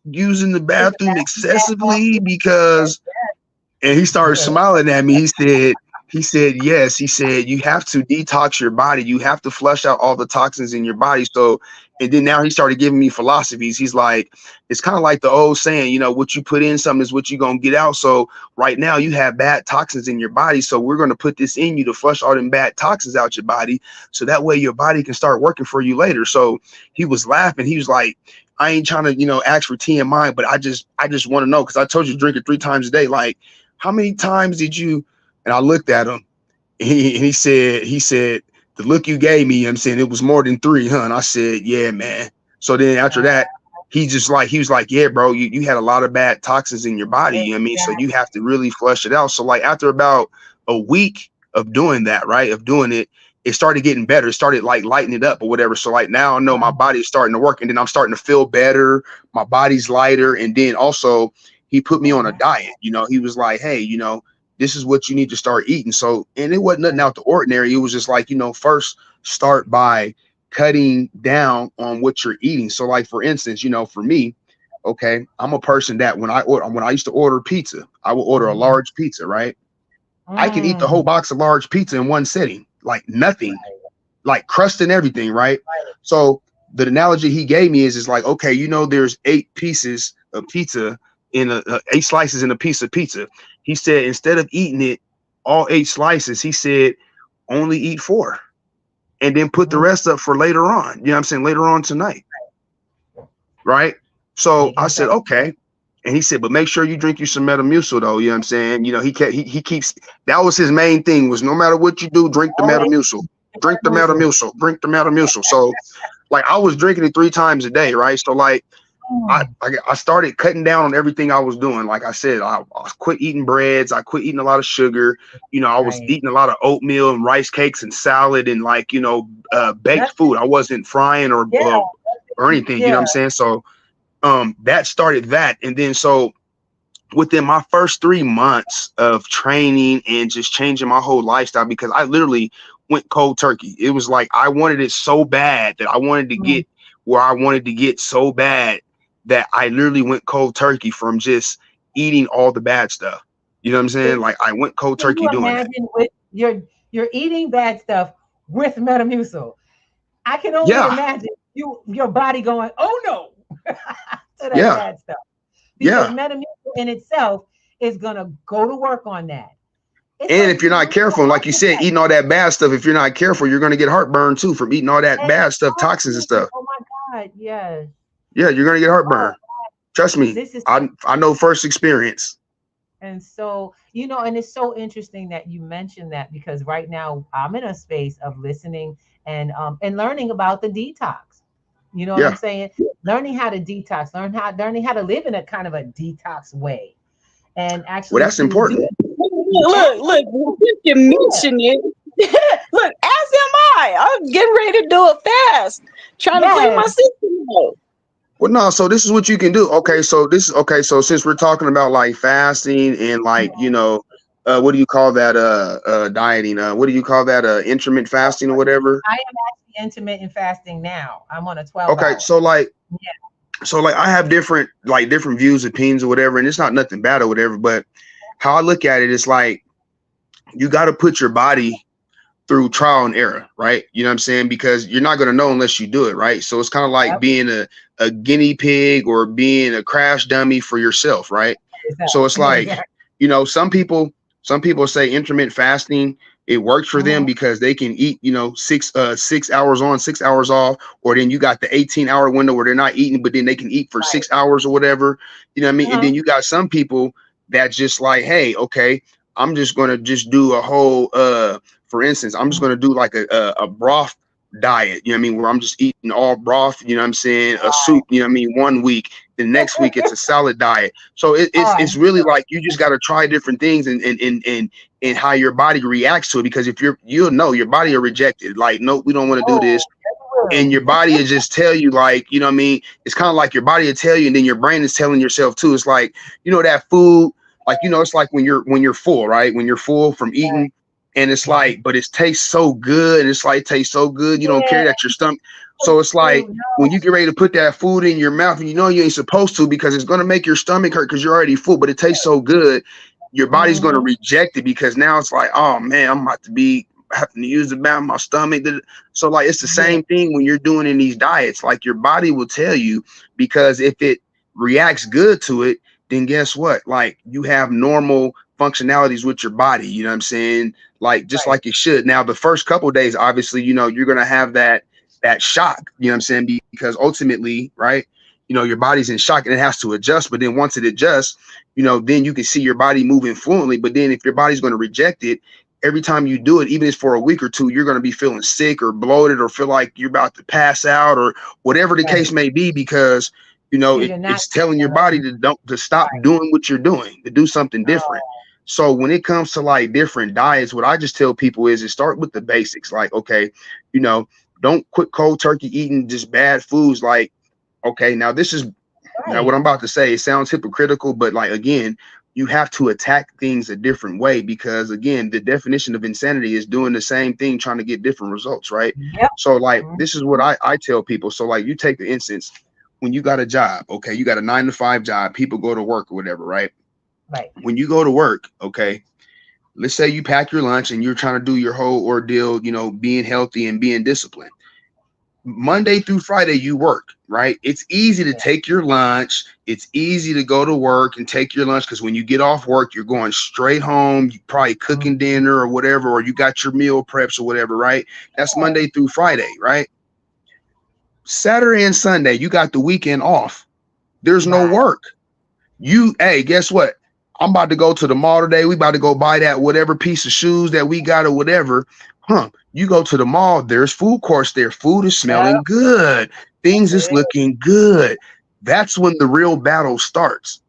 using the bathroom excessively? Because, and he started smiling at me. He said, yes. He said, you have to detox your body. You have to flush out all the toxins in your body. So, and then now he started giving me philosophies. He's like, it's kind of like the old saying, what you put in something is what you're going to get out. So right now you have bad toxins in your body. So we're going to put this in you to flush all them bad toxins out your body. So that way your body can start working for you later. So he was laughing. He was like, I ain't trying to, ask for TMI, but I just want to know, because I told you to drink it 3 times a day. Like, how many times did you? And I looked at him, and he said, the look you gave me, I'm saying, it was more than 3, huh? And I said, yeah, man. So then after that, he was like, yeah, bro, you had a lot of bad toxins in your body. You know what I mean? So you have to really flush it out. So like after about a week of doing that, right, of doing it, it started getting better. It started like lighting it up or whatever. So like now I know my body is starting to work, and then I'm starting to feel better. My body's lighter. And then also he put me on a diet. He was like, hey, this is what you need to start eating. So, and it wasn't nothing out the ordinary. It was just like, first start by cutting down on what you're eating. So like, for instance, for me, okay, I'm a person that when I used to order pizza, I would order a large pizza, right? I can eat the whole box of large pizza in one sitting, like nothing, like crust and everything, right? So the analogy he gave me is like, okay, there's 8 pieces of pizza in 8 slices in a piece of pizza. He said, instead of eating it all 8 slices, he said, only eat 4 and then put the rest up for later on. You know what I'm saying? Later on tonight. Right. So I said, okay. And he said, but make sure you drink you some Metamucil though. You know what I'm saying? He keeps, that was his main thing, was no matter what you do, drink the Metamucil. drink the Metamucil, drink the Metamucil. So like I was drinking it 3 times a day, right? So like I started cutting down on everything I was doing. Like I said, I quit eating breads. I quit eating a lot of sugar. You know, I was eating a lot of oatmeal and rice cakes and salad and like, you know, baked food. I wasn't frying or anything, you know what I'm saying? So that started that. And then so within my first 3 months of training and just changing my whole lifestyle, because I literally went cold turkey. It was like I wanted it so bad that I wanted to get where I wanted to get so bad that I literally went cold turkey from just eating all the bad stuff. You know what I'm saying? Like I went cold turkey doing that. With you're eating bad stuff with Metamucil. I can only imagine your body going, oh no, to that bad stuff. Because Metamucil in itself is gonna go to work on that. And if you're not careful, like you said, eating all that bad stuff, if you're not careful, you're gonna get heartburn too from eating all that bad stuff, toxins and stuff. Oh my God, yes. Yeah, you're gonna get heartburn. Trust me, I know first experience. And so, you know, and it's so interesting that you mentioned that, because right now I'm in a space of listening and learning about the detox. You know what I'm saying? Learning how to detox, learning how to live in a kind of a detox way. And actually, well, that's important. Look, you mention it. Look, as am I. I'm getting ready to do a fast, trying to clean my system out. Well, no, so this is what you can do. Okay, so so since we're talking about like fasting and like, you know, what do you call that? Dieting. What do you call that? Intermittent fasting or whatever. I am actually intermittent fasting now. I'm on a 12. Okay, so like, I have different views, opinions or whatever, and it's not nothing bad or whatever. But how I look at it is like you got to put your body through trial and error, right? You know what I'm saying? Because you're not going to know unless you do it, right? So it's kind of like being a guinea pig or being a crash dummy for yourself, right? So it's like, you know, some people say intermittent fasting, it works for them because they can eat, you know, 6 hours on, 6 hours off, or then you got the 18-hour window where they're not eating, but then they can eat for 6 hours or whatever. You know what I mean? And then you got some people that just like, hey, okay, I'm just going to just do a whole, for instance, I'm just going to do like a broth diet, you know what I mean, where I'm just eating all broth, you know what I'm saying, a soup, you know what I mean, 1 week, the next week it's a salad diet. So it's really like you just got to try different things and how your body reacts to it, because if you'll know your body will reject it, like, nope, we don't want to do this. And your body will just tell you, like, you know what I mean, it's kind of like your body will tell you, and then your brain is telling yourself too. It's like, you know, that food, like, you know, it's like when you're full, right? When you're full from eating, and it's like, but it tastes so good. It's like, it tastes so good. You don't care that your stomach. So it's like when you get ready to put that food in your mouth and you know you ain't supposed to, because it's going to make your stomach hurt because you're already full, but it tastes so good. Your body's going to reject it, because now it's like, oh man, I'm about to be having to use the bathroom, my stomach. So like, it's the same thing when you're doing in these diets. Like your body will tell you, because if it reacts good to it, then guess what? Like you have normal functionalities with your body, you know what I'm saying? Like just like it should. Now, the first couple of days, obviously, you know, you're going to have that shock, you know what I'm saying? Because ultimately, right, you know, your body's in shock and it has to adjust. But then once it adjusts, you know, then you can see your body moving fluently. But then if your body's going to reject it, every time you do it, even if it's for a week or two, you're going to be feeling sick or bloated or feel like you're about to pass out or whatever the case may be, because you know, it's telling your body to stop doing what you're doing, to do something different. So when it comes to like different diets, what I just tell people is start with the basics. Like, okay, you know, don't quit cold turkey eating just bad foods. Like, okay, now this is now what I'm about to say. It sounds hypocritical, but like, again, you have to attack things a different way, because again, the definition of insanity is doing the same thing, trying to get different results. Right. So like, this is what I tell people. So like, you take the instance, when you got a job, okay, you got a 9-to-5 job, people go to work or whatever, right? When you go to work, okay, let's say you pack your lunch and you're trying to do your whole ordeal, you know, being healthy and being disciplined. Monday through Friday, you work, right? It's easy to take your lunch. It's easy to go to work and take your lunch, because when you get off work, you're going straight home. You probably cooking dinner or whatever, or you got your meal preps or whatever, right? That's Monday through Friday, right? Saturday and Sunday, you got the weekend off. There's no work. Hey, guess what? I'm about to go to the mall today. We about to go buy that whatever piece of shoes that we got or whatever. You go to the mall, there's food courts there. Food is smelling good. Things is looking good. That's when the real battle starts.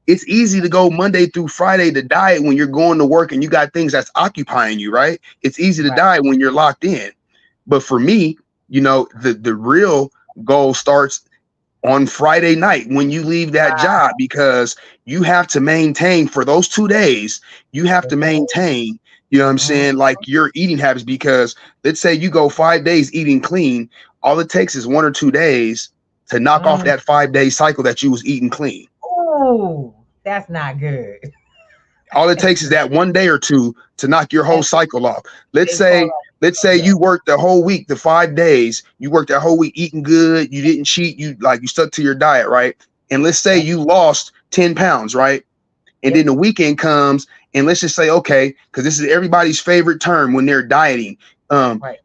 It's easy to go Monday through Friday to diet when you're going to work and you got things that's occupying you, right? It's easy to diet when you're locked in. But for me, you know, the real goal starts on Friday night when you leave that job, because you have to maintain for those 2 days, you have to maintain, you know what I'm saying, like your eating habits, because let's say you go 5 days eating clean, all it takes is 1 or 2 days to knock off that 5-day cycle that you was eating clean. Oh, that's not good. All it takes is that 1 day or two to knock your whole cycle off. Let's say you worked the whole week, the 5 days, you worked that whole week eating good, you didn't cheat, you stuck to your diet, right? And let's say you lost 10 pounds, right? And then the weekend comes, and let's just say, okay, because this is everybody's favorite term when they're dieting.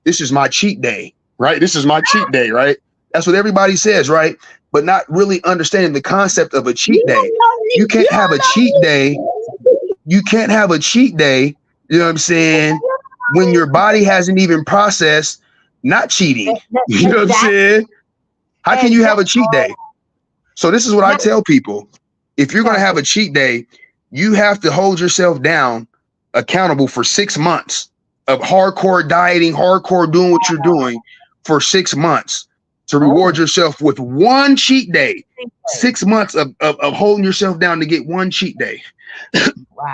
This is my cheat day, right? This is my cheat day, right? That's what everybody says, right? But not really understanding the concept of a cheat day. You can't have a cheat day. You can't have a cheat day, you know what I'm saying, when your body hasn't even processed not cheating. You know what I'm saying? How can you have a cheat day? So this is what I tell people. If you're going to have a cheat day, you have to hold yourself down accountable for 6 months of hardcore dieting, hardcore doing what you're doing for 6 months to reward yourself with one cheat day. 6 months of holding yourself down to get one cheat day.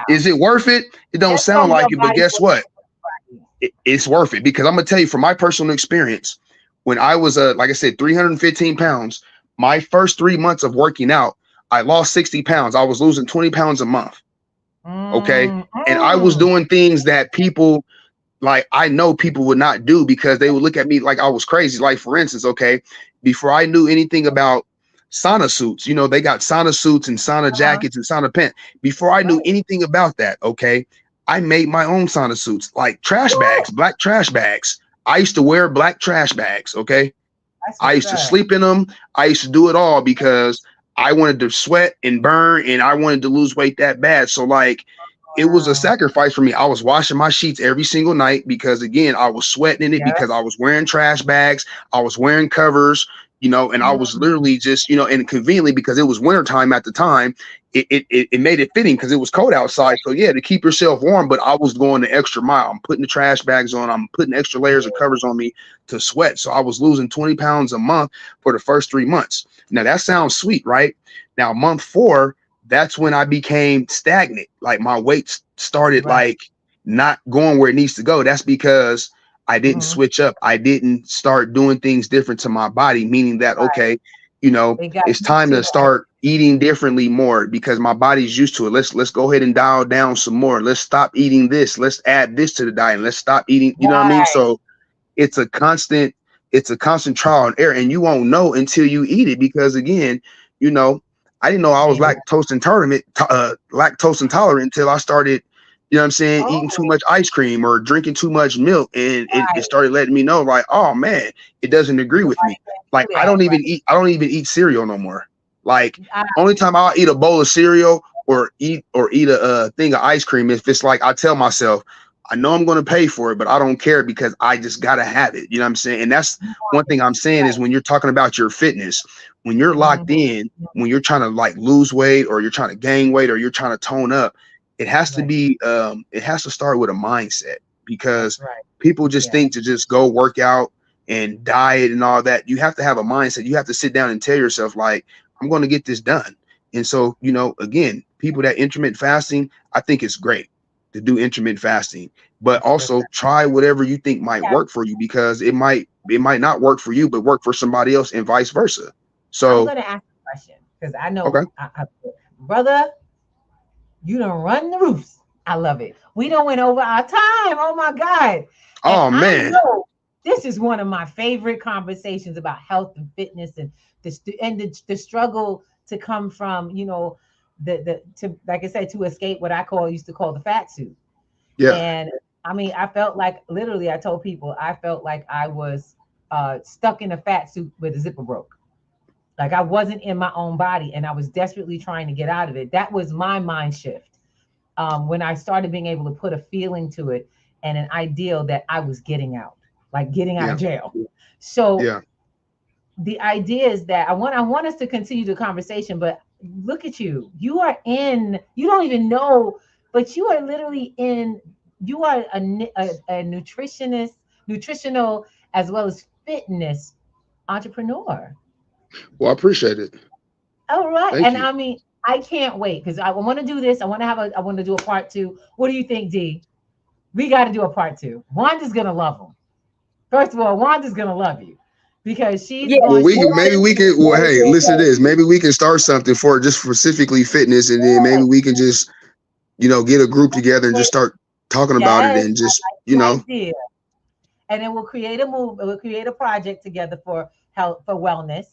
Is it worth it? It don't sound like it, but guess what? It's worth it, because I'm gonna tell you from my personal experience, when I was like I said, 315 pounds, my first 3 months of working out, I lost 60 pounds. I was losing 20 pounds a month. Okay. And I was doing things that people, like, I know people would not do, because they would look at me like I was crazy. Like, for instance, okay, before I knew anything about sauna suits, you know, they got sauna suits and sauna jackets and sauna pants. Before I knew anything about that, okay, I made my own sauna suits, like trash bags, black trash bags. I used to wear black trash bags, okay? I used to sleep in them. I used to do it all because I wanted to sweat and burn, and I wanted to lose weight that bad. So, like, it was a sacrifice for me. I was washing my sheets every single night because, again, I was sweating in it because I was wearing trash bags. I was wearing covers, you know, and I was literally just, you know, and conveniently, because it was wintertime at the time, it made it fitting because it was cold outside. So, yeah, to keep yourself warm, but I was going the extra mile. I'm putting the trash bags on. I'm putting extra layers of covers on me to sweat. So I was losing 20 pounds a month for the first 3 months. Now, that sounds sweet, right? Now, month 4, that's when I became stagnant. Like, my weight started like not going where it needs to go. That's because I didn't switch up. I didn't start doing things different to my body, meaning that, okay, you know, it's time to start eating differently more because my body's used to it. Let's go ahead and dial down some more. Let's stop eating this. Let's add this to the diet. Let's stop eating, you know what I mean? So it's a constant trial and error, and you won't know until you eat it, because, again, you know, I didn't know I was lactose intolerant until I started, you know what I'm saying, eating too much ice cream or drinking too much milk, and it started letting me know, like, oh man, it doesn't agree with me. Like, I don't even eat cereal no more. Like, only time I'll eat a bowl of cereal or eat a thing of ice cream if it's like, I tell myself, I know I'm going to pay for it, but I don't care because I just got to have it. You know what I'm saying? And that's one thing I'm saying is, when you're talking about your fitness, when you're locked in, when you're trying to like lose weight, or you're trying to gain weight, or you're trying to tone up, it has to be, it has to start with a mindset, because people just think to just go work out and diet and all that. You have to have a mindset. You have to sit down and tell yourself, like, I'm going to get this done. And so, you know, again, people that intermittent fasting, I think it's great to do intermittent fasting, but also try whatever you think might work for you, because it might not work for you, but work for somebody else, and vice versa. So I'm going to ask a question, because I know, brother, you done run the roofs. I love it. We done went over our time. Oh my God. Oh, man. I know this is one of my favorite conversations about health and fitness, and the struggle to come from, you know, to, like I said, to escape what I used to call the fat suit. Yeah. And I mean, I felt like, literally, I told people, I felt like I was stuck in a fat suit where the zipper broke. Like, I wasn't in my own body, and I was desperately trying to get out of it. That was my mind shift when I started being able to put a feeling to it. and an ideal that I was getting out, like getting out Yeah. of jail. So Yeah. the idea is that I want us to continue the conversation, but look at you. You are in, you don't even know, but you are literally in, you are a nutritionist, nutritional as well as fitness entrepreneur. Well, I appreciate it. All right. Thank And you. I mean, I can't wait because I want to do this. I want to do a part two. What do you think, D? We got to do a part two. Wanda's going to love them. First of all, Wanda's going to love you because she's Yeah. Well, going we to. can maybe we can. Well, hey, listen to this. Maybe we can start something for just specifically fitness, and then maybe we can just get a group together and just start talking about it Yes, and just the idea. And then we'll create a move. We'll create a project together for health, for wellness.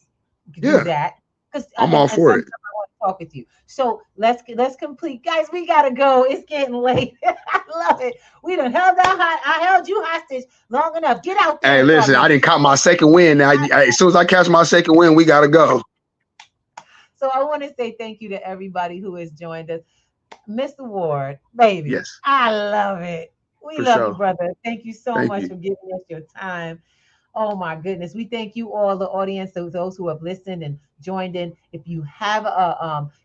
You can do yeah, that because I'm all and for it. sometimes I want to talk with you. So let's complete, guys. We gotta go. It's getting late. I love it. We done held I held you hostage long enough. Get out there Hey, and talk. listen, I didn't count my second win. Now, as soon as I catch my second win, we gotta go. So I want to say thank you to everybody who has joined us. Mr. Ward, baby, Yes, I love it. We for love you, sure. brother. Thank you so Thank much you. for giving us your time. Oh my goodness. We thank you all, the audience, those who have listened and joined in. If you have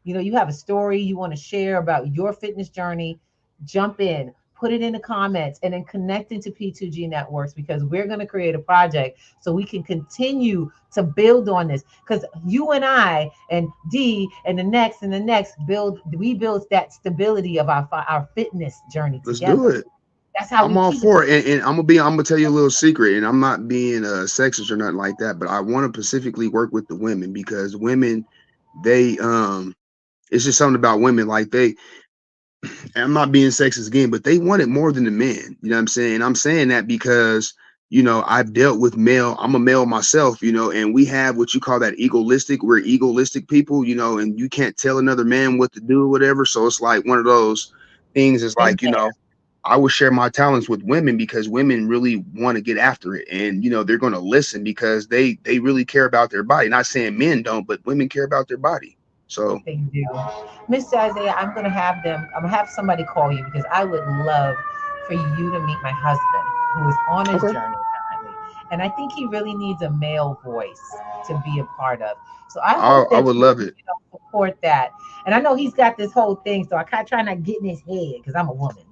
you have a story you want to share about your fitness journey, jump in, put it in the comments, and then connect into P2G Networks because we're going to create a project so we can continue to build on this. Because you and I and D and the next build that stability of our fitness journey Let's do together. it. That's how I'm we all keep for it. And I'm gonna tell you a little secret, and I'm not being sexist or nothing like that, but I want to specifically work with the women because women, they it's just something about women, like and I'm not being sexist again, but they want it more than the men. You know what I'm saying? I'm saying that because, I've dealt with male, I'm a male myself, and we have what you call that egoistic. We're egoistic people, and you can't tell another man what to do or whatever. So it's like one of those things is been like, I would share my talents with women because women really want to get after it. And, they're going to listen because they really care about their body. Not saying men don't, but women care about their body. So they do. Mr. Isaiah, I'm gonna have somebody call you because I would love for you to meet my husband who is on his okay. journey currently. And I think he really needs a male voice to be a part of. So I I, hope I that would you love it. support that. And I know he's got this whole thing, so I kind of try not to get in his head because I'm a woman,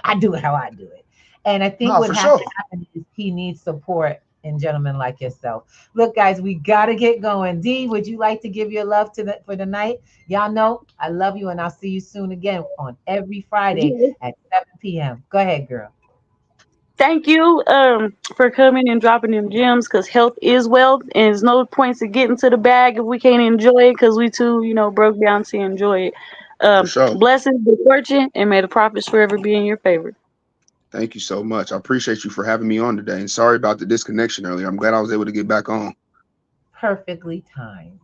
I do it how I do it. And I think No, what for has to sure. happen is he needs support in gentlemen like yourself. Look, guys, we gotta get going. D, would you like to give your love for the night? Y'all know I love you, and I'll see you soon again on every Friday Yes. at 7 p.m. Go ahead, girl. Thank you for coming and dropping them gems because health is wealth and there's no points to getting to the bag if we can't enjoy it because we too, broke down to enjoy it. For sure. Blessings, good fortune, and may the profits forever be in your favor. Thank you so much. I appreciate you for having me on today. And sorry about the disconnection earlier. I'm glad I was able to get back on. Perfectly timed.